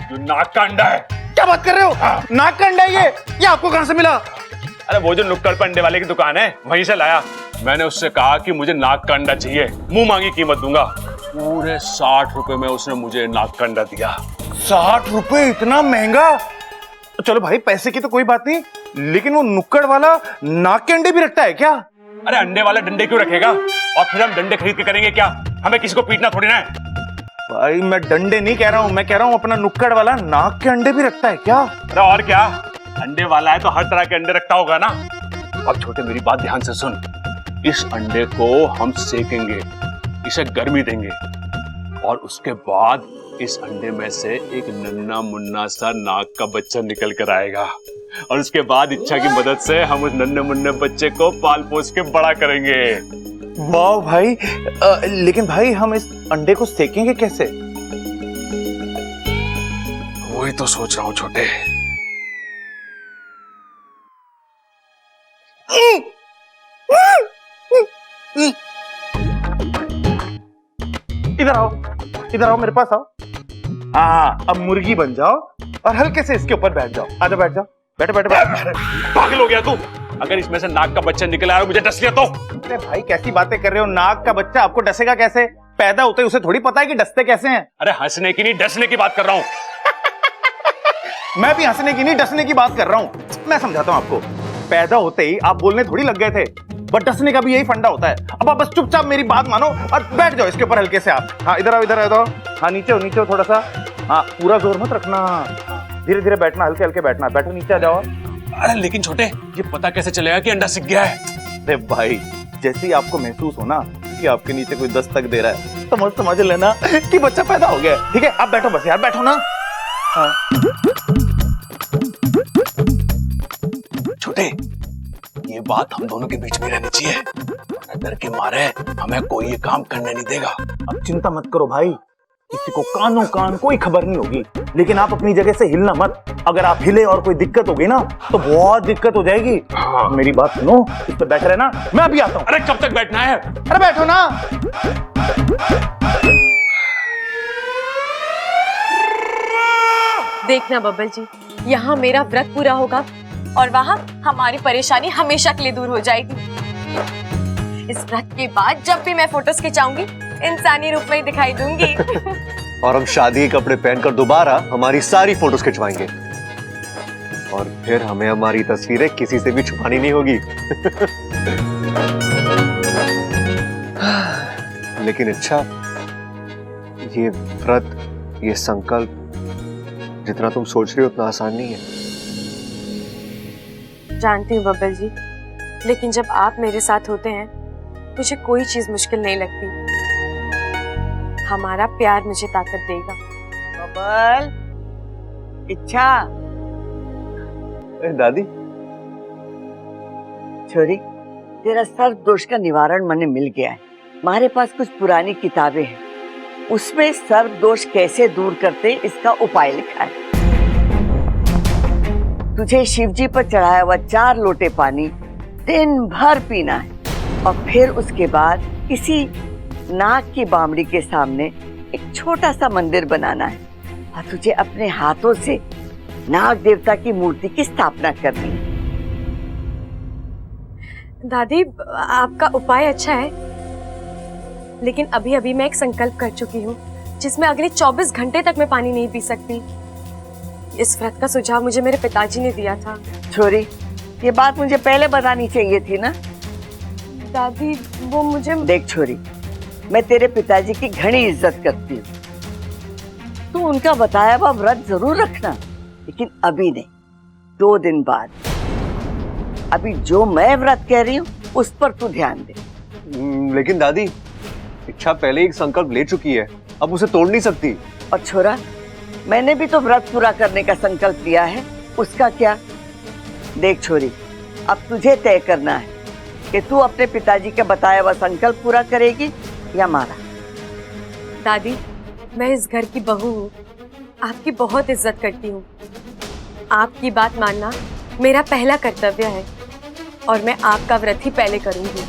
जो नाग का अंडा है। क्या बात कर रहे हो? नाग का अंडा है ये आपको कहाँ से मिला? अरे वो जो नुक्कड़ पर अंडे वाले की दुकान है, वहीं से लाया। मैंने उससे कहा कि मुझे नाग का अंडा चाहिए, मुंह मांगी कीमत दूंगा। पूरे 60 रुपए में उसने मुझे नाग का अंडा दिया। 60 रुपए? इतना महंगा? चलो भाई पैसे की तो कोई बात नहीं, लेकिन वो नुक्कड़ वाला नाग के अंडे भी रखता है क्या? अरे अंडे वाला डंडे क्यों रखेगा? और फिर हम डंडे खरीद के करेंगे क्या? हमें किसी को पीटना थोड़ी ना है। भाई मैं डंडे नहीं कह रहा हूँ, मैं कह रहा हूँ अपना नुक्कड़ वाला नाग के अंडे भी रखता है क्या? अरे और क्या, अंडे वाला है तो हर तरह के अंडे रखता होगा ना। अब छोटे मेरी बात ध्यान से सुन, इस अंडे को हम सेकेंगे, इसे गर्मी देंगे और उसके बाद इस अंडे में से एक नन्ना मुन्ना सा नाग का बच्चा निकल कर आएगा और उसके बाद इच्छा की मदद से हम उस नन्हे मुन्ने बच्चे को पाल पोस के बड़ा करेंगे। वाह भाई, लेकिन भाई हम इस अंडे को सेकेंगे कैसे? तो सोच रहा हूँ छोटे। इधर आओ मेरे पास आओ। हाँ, अब मुर्गी बन जाओ और हल्के से इसके ऊपर बैठ जाओ। आजा, बैठ जाओ। बैठो बैठो बैठो। पागल हो गया तू? अगर इसमें से नाक का बच्चा निकल आया और मुझे डस लिया तो? अरे भाई, कैसी बातें कर रहे हो? नाक का बच्चा आपको डसेगा कैसे? पैदा होते ही उसे थोड़ी पता है कि डसते कैसे हैं। अरे हंसने की नहीं, डसने की बात कर रहा हूँ। मैं भी हंसने की नहीं, डसने की बात कर रहा हूँ। मैं समझाता हूँ आपको। पैदा होते ही आप बोलने थोड़ी लग गए थे, बट डसने का भी यही फंडा होता है। अब आप बस चुपचाप मेरी बात मानो और बैठ जाओ इसके ऊपर हल्के से आप। हाँ, इधर आओ, इधर आओ। हाँ, नीचे हो थोड़ा सा। हाँ, पूरा जोर मत रखना, धीरे धीरे बैठना, हल्के हल्के बैठना। बैठो, नीचे आ जाओ। अरे लेकिन छोटे, ये पता कैसे चलेगा कि अंडा सिक गया है? अरे भाई, जैसे ही आपको महसूस हो ना कि आपके नीचे कोई दस्तक दे रहा है, तो समझ लेना कि बच्चा पैदा हो गया है। ठीक है, आप बैठो बस यार, बैठो ना। हाँ। छोटे, ये बात हम दोनों के बीच में रहनी चाहिए। डर के मारे हमें कोई ये काम करने नहीं देगा। अब चिंता मत करो भाई, किसी को कानों कान कोई खबर नहीं होगी। लेकिन आप अपनी जगह से हिलना मत। अगर आप हिले और कोई दिक्कत होगी ना तो बहुत दिक्कत हो जाएगी। हाँ। मेरी बात सुनो, इस पे बैठे रहना, मैं अभी आता हूँ। अरे कब तक बैठना है? अरे बैठो ना। देखना बब्बल जी, यहाँ मेरा व्रत पूरा होगा और वहाँ हमारी परेशानी हमेशा के लिए दूर हो जाएगी। इस व्रत के बाद जब भी मैं फोटोज खिंचाऊंगी, इंसानी रूप में ही दिखाई दूंगी। और हम शादी के कपड़े पहनकर दोबारा हमारी सारी फोटोज खिंचवाएंगे और फिर हमें हमारी तस्वीरें किसी से भी छुपानी नहीं होगी। लेकिन अच्छा, ये व्रत, ये संकल्प जितना तुम सोच रही हो उतना आसान नहीं है। जानती हूँ बब्बल जी, लेकिन जब आप मेरे साथ होते हैं मुझे कोई चीज मुश्किल नहीं लगती। हमारा प्यार मुझे ताकत देगा। बबल, इच्छा। दादी, छोरी, तेरा सर्प दोष का निवारण मैंने मिल गया है। हमारे पास कुछ पुरानी किताबें हैं, उसमें सर्प दोष कैसे दूर करते इसका उपाय लिखा है। तुझे शिवजी पर चढ़ाया हुआ 4 लोटे पानी दिन भर पीना है और फिर उसके बाद किसी नाग की बामड़ी के सामने एक छोटा सा मंदिर बनाना है और तुझे अपने हाथों से नाग देवता की मूर्ति की स्थापना करनी है। दादी, आपका उपाय अच्छा है, लेकिन अभी अभी मैं एक संकल्प कर चुकी हूँ जिसमें अगले 24 घंटे तक मैं पानी नहीं पी सकती। इस व्रत का सुझाव मुझे मेरे पिताजी ने दिया था। छोरी, ये बात मुझे पहले बतानी चाहिए थी ना। दादी, वो मुझे... देख छोरी, मैं तेरे पिताजी की घनी इज्जत करती हूँ। तू उनका बताया हुआ व्रत जरूर रखना, लेकिन अभी नहीं, 2 दिन बाद। अभी जो मैं व्रत कह रही हूँ उस पर तू ध्यान दे। लेकिन दादी, इच्छा पहले एक संकल्प ले चुकी है, अब उसे तोड़ नहीं सकती। और छोरा, मैंने भी तो व्रत पूरा करने का संकल्प लिया है, उसका क्या? देख छोरी, अब तुझे तय करना है कि तू अपने पिताजी का बताया हुआ संकल्प पूरा करेगी या मारा। दादी, मैं इस घर की बहू हूँ, आपकी बहुत इज्जत करती हूँ। आपकी बात मानना मेरा पहला कर्तव्य है और मैं आपका व्रत ही पहले करूंगी।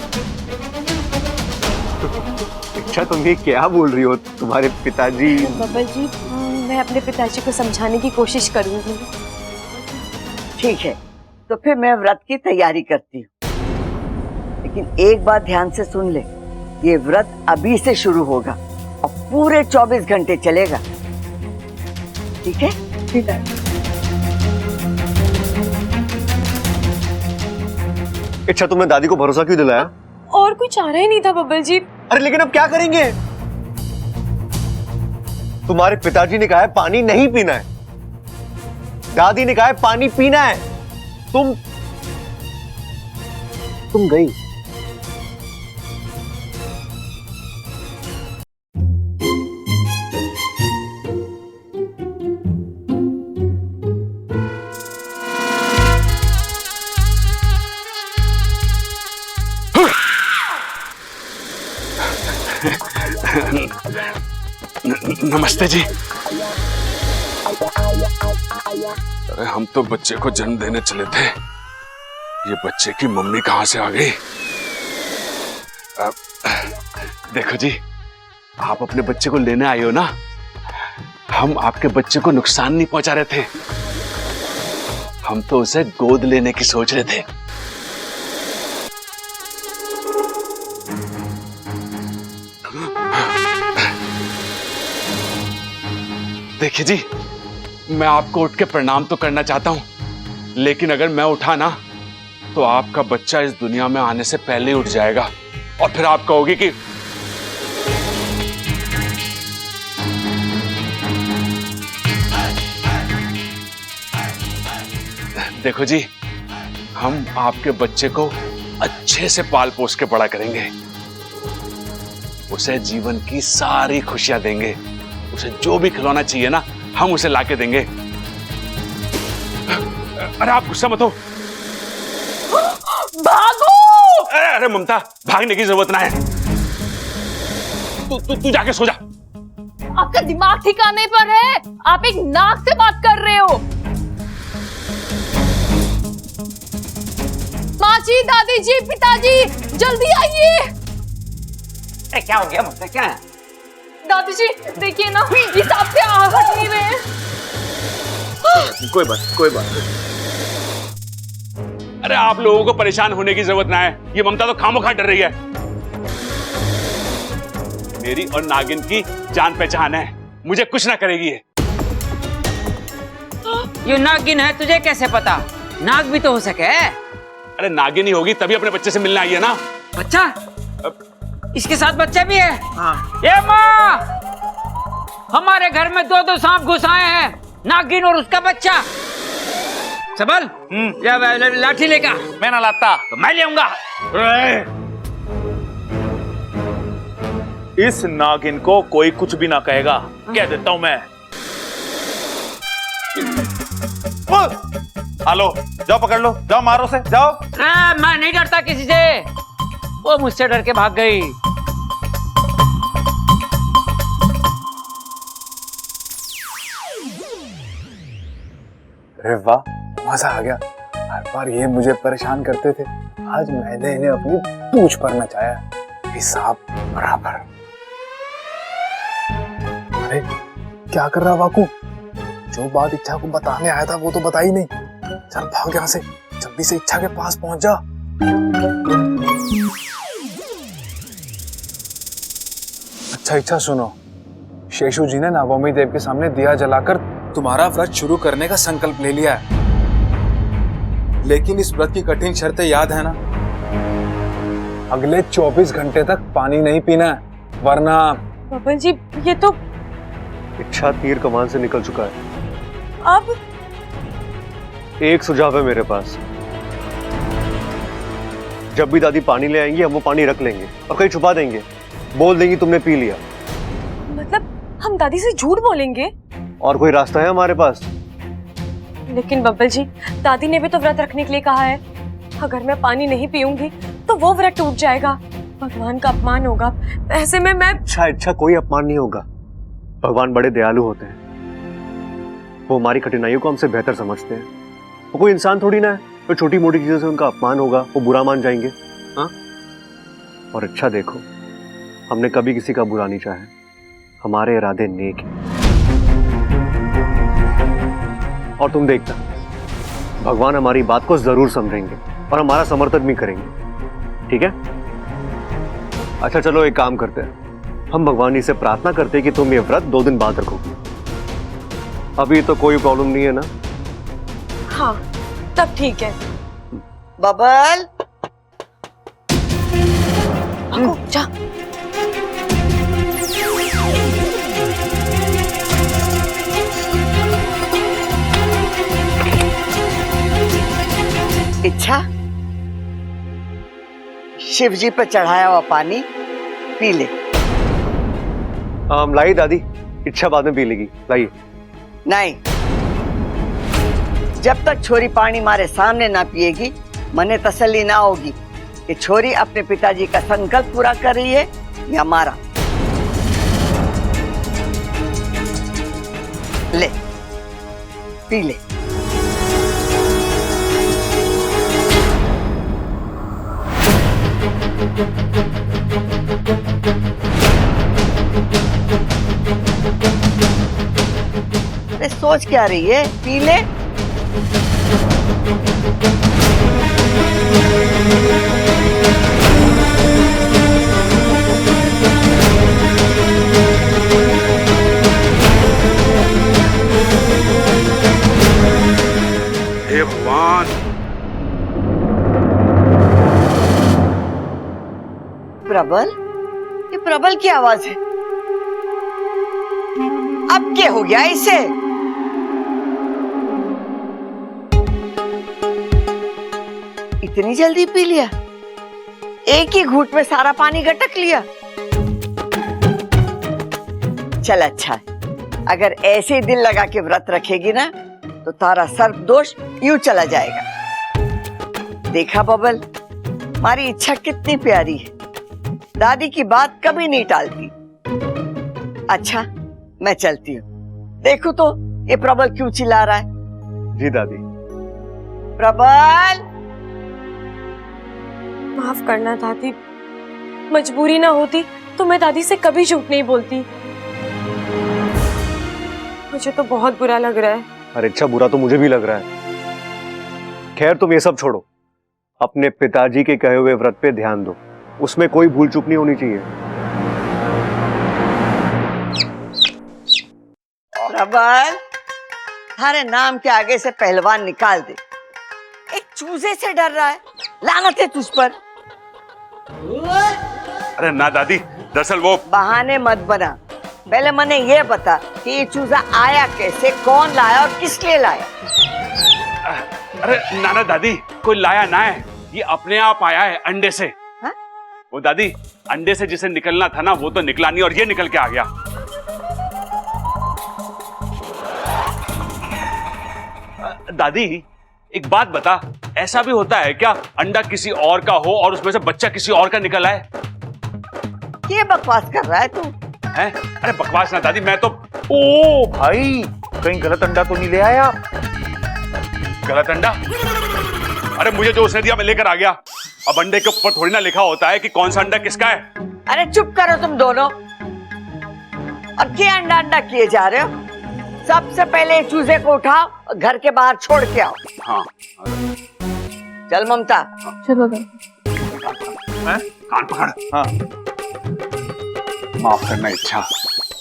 अच्छा, तुम ये क्या बोल रही हो? तुम्हारे पिताजी... बब्बल जी, मैं अपने पिताजी को समझाने की कोशिश करूंगी। ठीक है, तो फिर मैं व्रत की तैयारी करती हूँ, लेकिन एक बात ध्यान से सुन ले, ये व्रत अभी से शुरू होगा और पूरे 24 घंटे चलेगा। ठीक है? ठीक है। अच्छा, तुमने दादी को भरोसा क्यों दिलाया? और कोई चारा ही नहीं था बब्बल जी। अरे लेकिन अब क्या करेंगे? तुम्हारे पिताजी ने कहा है पानी नहीं पीना है, दादी ने कहा है पानी पीना है। तुम गई। नमस्ते जी। अरे हम तो बच्चे को जन्म देने चले थे, ये बच्चे की मम्मी कहां से आ गई? देखो जी, आप अपने बच्चे को लेने आए हो ना, हम आपके बच्चे को नुकसान नहीं पहुंचा रहे थे, हम तो उसे गोद लेने की सोच रहे थे। देखिए जी, मैं आपको उठ के प्रणाम तो करना चाहता हूं, लेकिन अगर मैं उठा ना तो आपका बच्चा इस दुनिया में आने से पहले ही उठ जाएगा और फिर आप कहोगे कि देखो जी, हम आपके बच्चे को अच्छे से पाल पोस के बड़ा करेंगे, उसे जीवन की सारी खुशियां देंगे, उसे जो भी खिलौना चाहिए ना हम उसे लाके देंगे। अरे आप गुस्सा मत हो। भागो! अरे ममता, भागने की जरूरत ना है, तू जाके सो जा। आपका दिमाग ठिकाने पर है? आप एक नाक से बात कर रहे हो। माँ जी, दादी जी, पिताजी, जल्दी आइए। अरे क्या हो गया ममता, क्या है? दादी जी देखिए ना, ये सांप से आग हट नहीं रहे हैं। कोई बात नहीं। अरे आप लोगों को परेशान होने की जरूरत ना है, ये ममता तो खामोखा डर रही है। मेरी और नागिन की जान पहचान है, मुझे कुछ ना करेगी ये। ये नागिन है, तुझे कैसे पता? नाग भी तो हो सके। अरे नागिन ही होगी तभी अपने बच्चे से मिलने आई है ना। बच्चा? इसके साथ बच्चा भी है? हाँ। ये माँ, हमारे घर में दो सांप घुस आए हैं, नागिन और उसका बच्चा। सबल, लाठी लेगा। मैं ना लाता तो मैं ले आऊंगा। इस नागिन को कोई कुछ भी ना कहेगा, कह देता हूं मैं। हेलो, जाओ पकड़ लो, जाओ मारो से, जाओ। मैं नहीं डरता किसी से, वो मुझसे डर के भाग गई। अरे वाह, मजा आ गया। हर बार ये मुझे परेशान करते थे, आज मैंने इन्हें अपनी पूंछ पर नचाया, हिसाब बराबर। अरे क्या कर रहा वाकू? जो बात इच्छा को बताने आया था वो तो बता ही नहीं। चल भाग यहाँ से, जल्दी से इच्छा के पास पहुंच जा। अच्छा इच्छा सुनो, शेषु जी ने नागोमी देव के सामने दिया जलाकर तुम्हारा व्रत शुरू करने का संकल्प ले लिया है, लेकिन इस व्रत की कठिन शर्तें याद है ना? अगले 24 घंटे तक पानी नहीं पीना है, वरना। बबन जी, ये तो इच्छा तीर कमान से निकल चुका है। अब एक सुझाव है मेरे पास, जब भी दादी पानी ले आएंगी हम वो पानी रख लेंगे और कहीं छुपा देंगे, बोल देंगी तुमने पी लिया। मतलब हम दादी से झूठ बोलेंगे? और कोई रास्ता है हमारे पास? लेकिन बब्बल जी, दादी ने भी तो व्रत रखने के लिए कहा है, अगर मैं पानी नहीं पीऊंगी तो वो व्रत टूट जाएगा, भगवान का अपमान होगा। ऐसे में मैं इच्छा कोई अपमान नहीं होगा, भगवान बड़े दयालु होते हैं, वो हमारी कठिनाइयों को हमसे बेहतर समझते हैं। वो कोई इंसान थोड़ी ना है तो छोटी मोटी चीजों से उनका अपमान होगा, वो बुरा मान जाएंगे। हाँ, और अच्छा देखो, हमने कभी किसी का बुरा नहीं चाहा, हमारे इरादे नेक हैं। और तुम देखना, भगवान हमारी बात को जरूर समझेंगे और हमारा समर्थन भी करेंगे, ठीक है? अच्छा चलो एक काम करते हैं, हम भगवान से प्रार्थना करते हैं कि तुम ये व्रत 2 दिन बाद रखोगे। अभी तो कोई प्रॉब्लम नहीं है ना? हाँ, तब ठीक है। बबल, जा। इच्छा, शिव जी पर चढ़ाया हुआ पानी पी ले। लाइए दादी, इच्छा बाद में पी लेगी, लाइए। नहीं, जब तक छोरी पानी मारे सामने ना पिएगी मने तसल्ली ना होगी कि छोरी अपने पिताजी का संकल्प पूरा कर रही है या मारा। ले, पी ले। अरे सोच क्या रही है, पी ले। हे भगवान, प्रबल, ये प्रबल की आवाज है। अब क्या हो गया इसे? इतनी जल्दी पी लिया? एक ही घूंट में सारा पानी गटक लिया। चल अच्छा है, अगर ऐसे ही दिल लगा के व्रत रखेगी ना तो तारा सर्प दोष यूं चला जाएगा। देखा बबल, हमारी इच्छा कितनी प्यारी है, दादी की बात कभी नहीं टालती। अच्छा मैं चलती हूँ। देखो तो ये प्रबल क्यों चिल्ला रहा है। जी दादी। प्रबल, माफ करना दादी, मजबूरी ना होती तो मैं दादी से कभी झूठ नहीं बोलती। मुझे तो बहुत बुरा लग रहा है। अरे अच्छा, बुरा तो मुझे भी लग रहा है। खैर तुम ये सब छोड़ो, अपने पिताजी के कहे हुए व्रत पे ध्यान दो, उसमें कोई भूल चूक नहीं होनी चाहिए। प्रबल, हरे नाम के आगे से पहलवान निकाल दे। एक चूजे से डर रहा है, लानत है तुझ पर। अरे ना दादी, दरअसल वो बहाने मत बना, पहले मने ये बता कि ये चूजा आया कैसे, कौन लाया और किस लिए लाया। अरे नाना दादी, कोई लाया ना है, ये अपने आप आया है अंडे से। हा? वो दादी, अंडे से जिसे निकलना था ना वो तो निकला नहीं और ये निकल के आ गया। दादी एक बात बता, ऐसा भी होता है क्या अंडा किसी और का हो और उसमें से बच्चा किसी और का निकल आए? ये बकवास कर रहा है तू? है? अरे बकवास ना दादी, मैं तो ओ भाई, कहीं गलत अंडा तो नहीं ले आया? गलत अंडा? अरे मुझे जो उसने दिया मैं लेकर आ गया। अब अंडे के ऊपर थोड़ी ना लिखा होता है कि कौन सा अंडा किसका है। अरे चुप करो तुम दोनों। अब क्या अंडा अंडा किए जा रहे हो? सबसे पहले चूजे को उठाओ और घर के बाहर छोड़ के आओ। हाँ। चल ममता। चलो कान पकड़। हाँ। माफ करना इच्छा,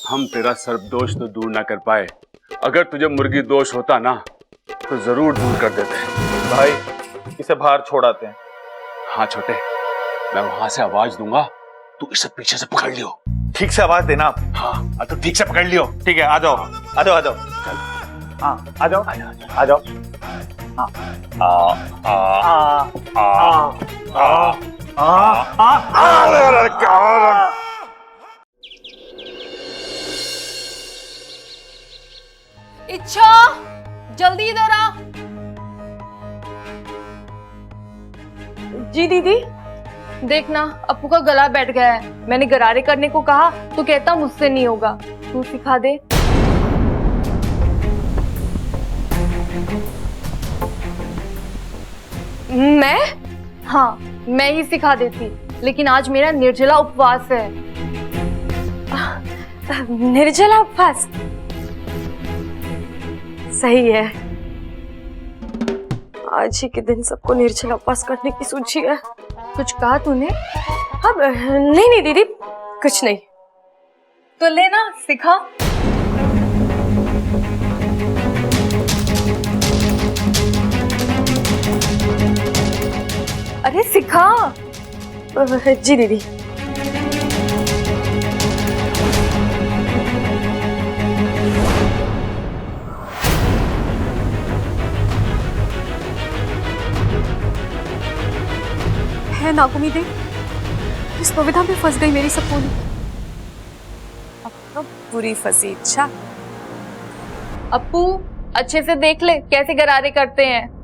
हम तेरा सर्प दोष तो दूर ना कर पाए। अगर तुझे मुर्गी दोष होता ना तो जरूर दूर कर देते। भाई इसे बाहर छोड़ आते हैं। हाँ छोटे, मैं वहां से आवाज दूंगा, तू इसे पीछे से पकड़ लियो। ठीक से आवाज देना आप। हाँ तो ठीक से पकड़ लियो। ठीक है, आ जाओ आ जाओ आ जाओ। हाँ आ जाओ आ जाओ। हाँ इच्छा, जल्दी इधर आ। जी दीदी। देखना अप्पू का गला बैठ गया है, मैंने गरारे करने को कहा तो कहता मुझसे नहीं होगा, तू सिखा दे। मैं? हाँ मैं ही सिखा देती, लेकिन आज मेरा निर्जला उपवास है। निर्जला उपवास? सही है, आज ही के दिन सबको निर्जला उपवास करने की सूची है। कुछ कहा तूने? अब नहीं नहीं दीदी, कुछ नहीं। तो लेना सिखा। अरे सिखा। जी दीदी। है नागुमी, इस पविधा में फंस गई मेरी सपोली। अब तो बुरी फंसी इच्छा। अप्पू अच्छे से देख ले कैसे गरारे करते हैं।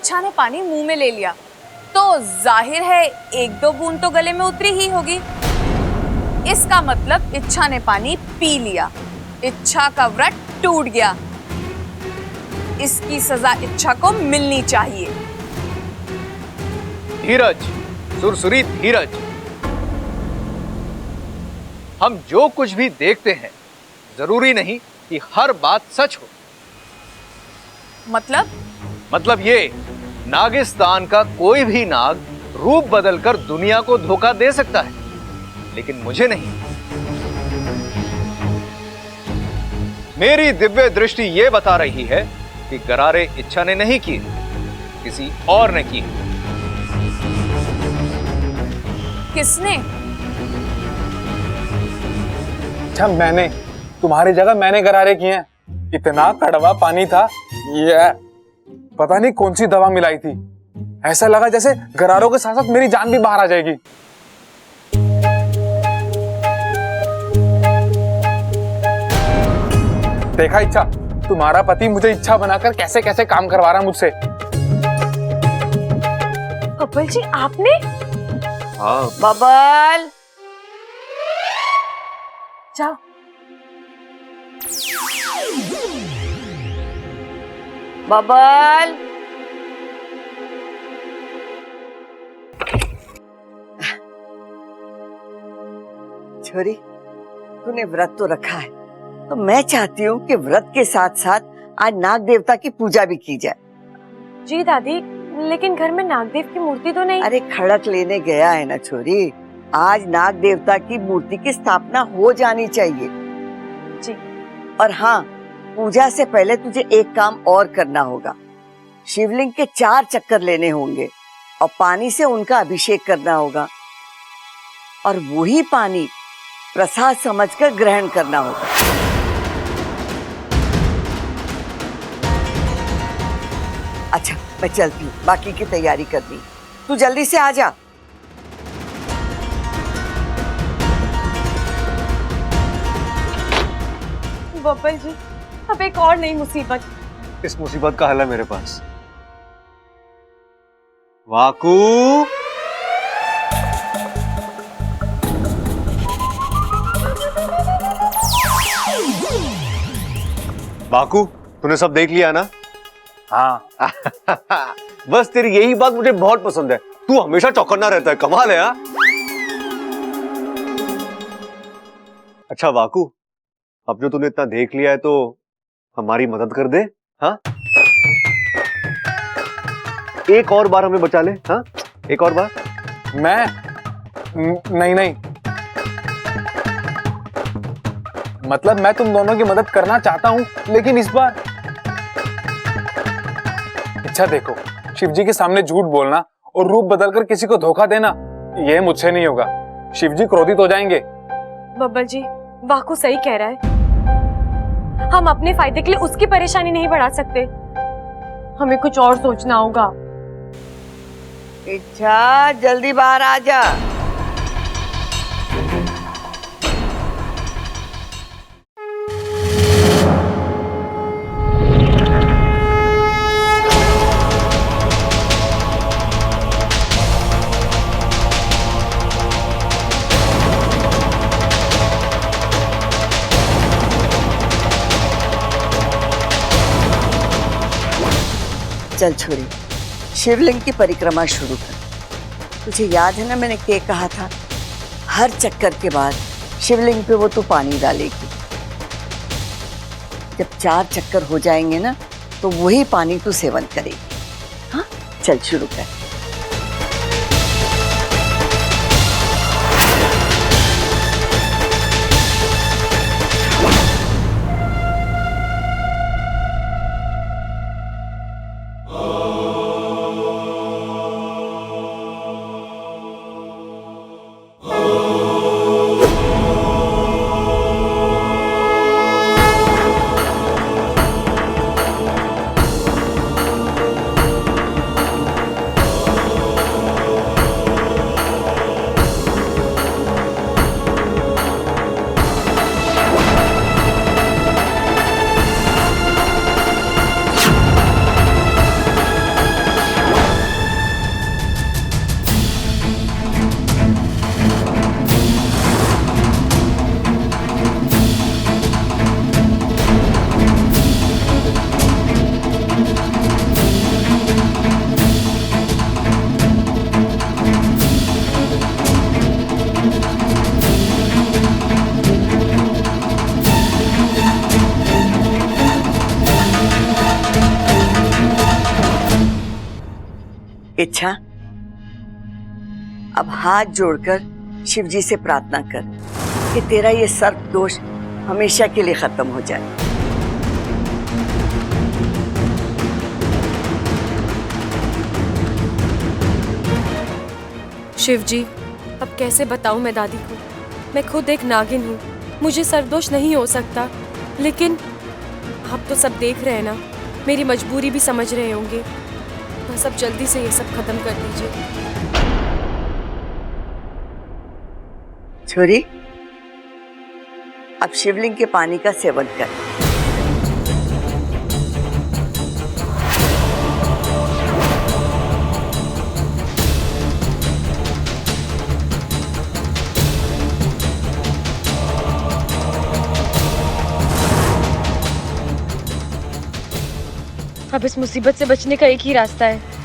इच्छा ने पानी मुंह में ले लिया तो जाहिर है एक दो बूंद तो गले में उतरी ही होगी। इसका मतलब इच्छा ने पानी पी लिया, इच्छा का व्रत टूट गया। इसकी सजा इच्छा को मिलनी चाहिए। धीरज, सुरसुरी धीरज। हम जो कुछ भी देखते हैं जरूरी नहीं कि हर बात सच हो। मतलब ये नागिस्तान का कोई भी नाग रूप बदलकर दुनिया को धोखा दे सकता है, लेकिन मुझे नहीं। मेरी दिव्य दृष्टि ये बता रही है कि गरारे इच्छा ने नहीं किए, किसी और ने किए। किसने? अच्छा, मैंने। तुम्हारी जगह मैंने गरारे किए हैं। इतना कड़वा पानी था, ये पता नहीं कौन सी दवा मिलाई थी। ऐसा लगा जैसे गरारों के साथ साथ मेरी जान भी बाहर आ जाएगी। देखा इच्छा, तुम्हारा पति मुझे इच्छा बनाकर कैसे कैसे काम करवा रहा मुझसे। बब्बल जी, आपने? हाँ। बबल, जाओ। बबल, छोरी, तूने व्रत तो रखा है, तो मैं चाहती हूँ कि व्रत के साथ साथ आज नाग देवता की पूजा भी की जाए। जी दादी, लेकिन घर में नागदेव की मूर्ति तो नहीं। अरे खड़क लेने गया है ना छोरी, आज नाग देवता की मूर्ति की स्थापना हो जानी चाहिए। जी। और हाँ, पूजा से पहले तुझे एक काम और करना होगा। शिवलिंग के 4 चक्कर लेने होंगे और पानी से उनका अभिषेक करना होगा, और वही पानी प्रसाद समझकर ग्रहण करना होगा। अच्छा, मैं चलती हूँ, बाकी की तैयारी करनी। तू जल्दी से आ जा। बब्बल जी, अब एक और नई मुसीबत। इस मुसीबत का हल है मेरे पास। वाकू, वाकू, तूने सब देख लिया ना? हाँ। बस तेरी यही बात मुझे बहुत पसंद है। तू हमेशा चौकन्ना रहता है, कमाल है। हाँ? अच्छा वाकू, अब जो तूने इतना देख लिया है तो हमारी मदद कर दे। हाँ, एक और बार हमें बचा ले। हाँ, एक और बार। मैं नहीं, मतलब मैं तुम दोनों की मदद करना चाहता हूं, लेकिन इस बार अच्छा देखो, शिवजी के सामने झूठ बोलना और रूप बदलकर किसी को धोखा देना, यह मुझसे नहीं होगा। शिवजी क्रोधित हो जाएंगे। बब्बल जी, वाकू सही कह रहा है। हम अपने फायदे के लिए उसकी परेशानी नहीं बढ़ा सकते, हमें कुछ और सोचना होगा। इच्छा, जल्दी बाहर आ जा। चल छोरी, शिवलिंग की परिक्रमा शुरू कर। तुझे याद है ना मैंने क्या कहा था? हर चक्कर के बाद शिवलिंग पे वो तू पानी डालेगी। जब 4 चक्कर हो जाएंगे ना, तो वही पानी तू सेवन करेगी। हाँ, चल शुरू कर। इच्छा, अब हाथ जोड़कर शिव जी से प्रार्थना कर कि तेरा ये सर्प दोष हमेशा के लिए खत्म हो जाए। शिव जी, अब कैसे बताऊं मैं दादी को? मैं खुद एक नागिन हूँ, मुझे सरदोष नहीं हो सकता, लेकिन आप तो सब देख रहे हैं ना, मेरी मजबूरी भी समझ रहे होंगे। बस अब जल्दी से ये सब खत्म कर दीजिए। छोरी, अब शिवलिंग के पानी का सेवन कर। अब इस मुसीबत से बचने का एक ही रास्ता है।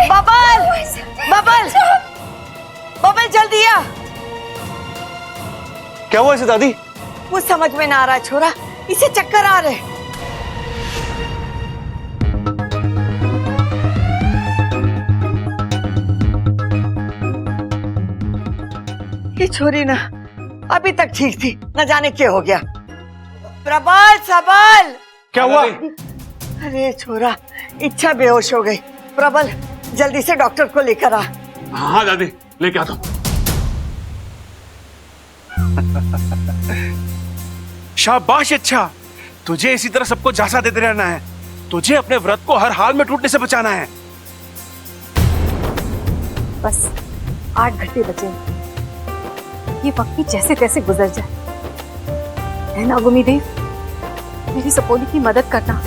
बबल, बबल, बबल जल्दी आ। क्या हुआ इसे दादी? कुछ समझ में ना आ रहा छोरा, इसे चक्कर आ रहे। ये छोरी ना अभी तक ठीक थी, न जाने क्या हो गया। प्रबल, सबल, क्या हुआ? अरे छोरा, इच्छा बेहोश हो गई। प्रबल, जल्दी से डॉक्टर को लेकर आ। हाँ दादी, लेके आता हूँ। शाबाश इच्छा, तुझे इसी तरह सबको झांसा देते रहना है। तुझे अपने व्रत को हर हाल में टूटने से बचाना है। बस 8 घंटे बचे, ये वक्त भी जैसे तैसे गुजर जाए। है ना गुमी देव, मेरी सपोली की मदद करना।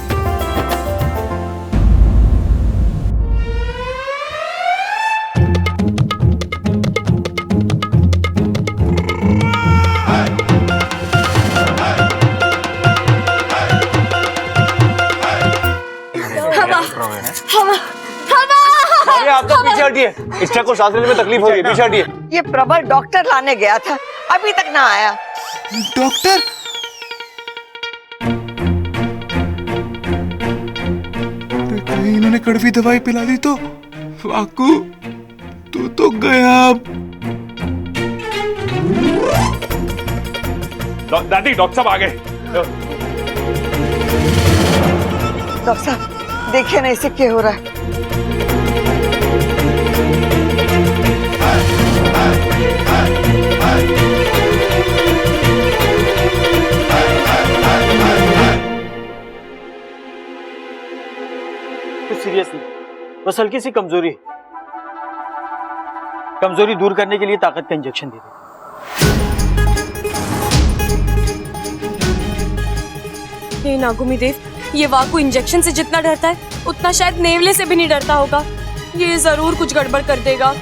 अरे आप तो पीछे हटिए, इच्छा को सांस लेने में तकलीफ हो रही है, पीछे हटिए। ये प्रबल डॉक्टर लाने गया था, अभी तक ना आया। डॉक्टर? कहीं इन्होंने कड़वी दवाई पिला दी तो? वाकू, तू तो गया। दादी, डॉक्टर साहब आ गए। डॉक्टर साहब, देखिए ना इसे क्या हो रहा है। कुछ सीरियस नहीं, बस हल्की सी कमजोरी है। कमजोरी दूर करने के लिए ताकत का इंजेक्शन दे दे। हे नागुमी देव, ये वाकू इंजेक्शन से जितना डरता है उतना शायद नेवले से भी नहीं डरता होगा। ये जरूर कुछ गड़बड़ कर देगा।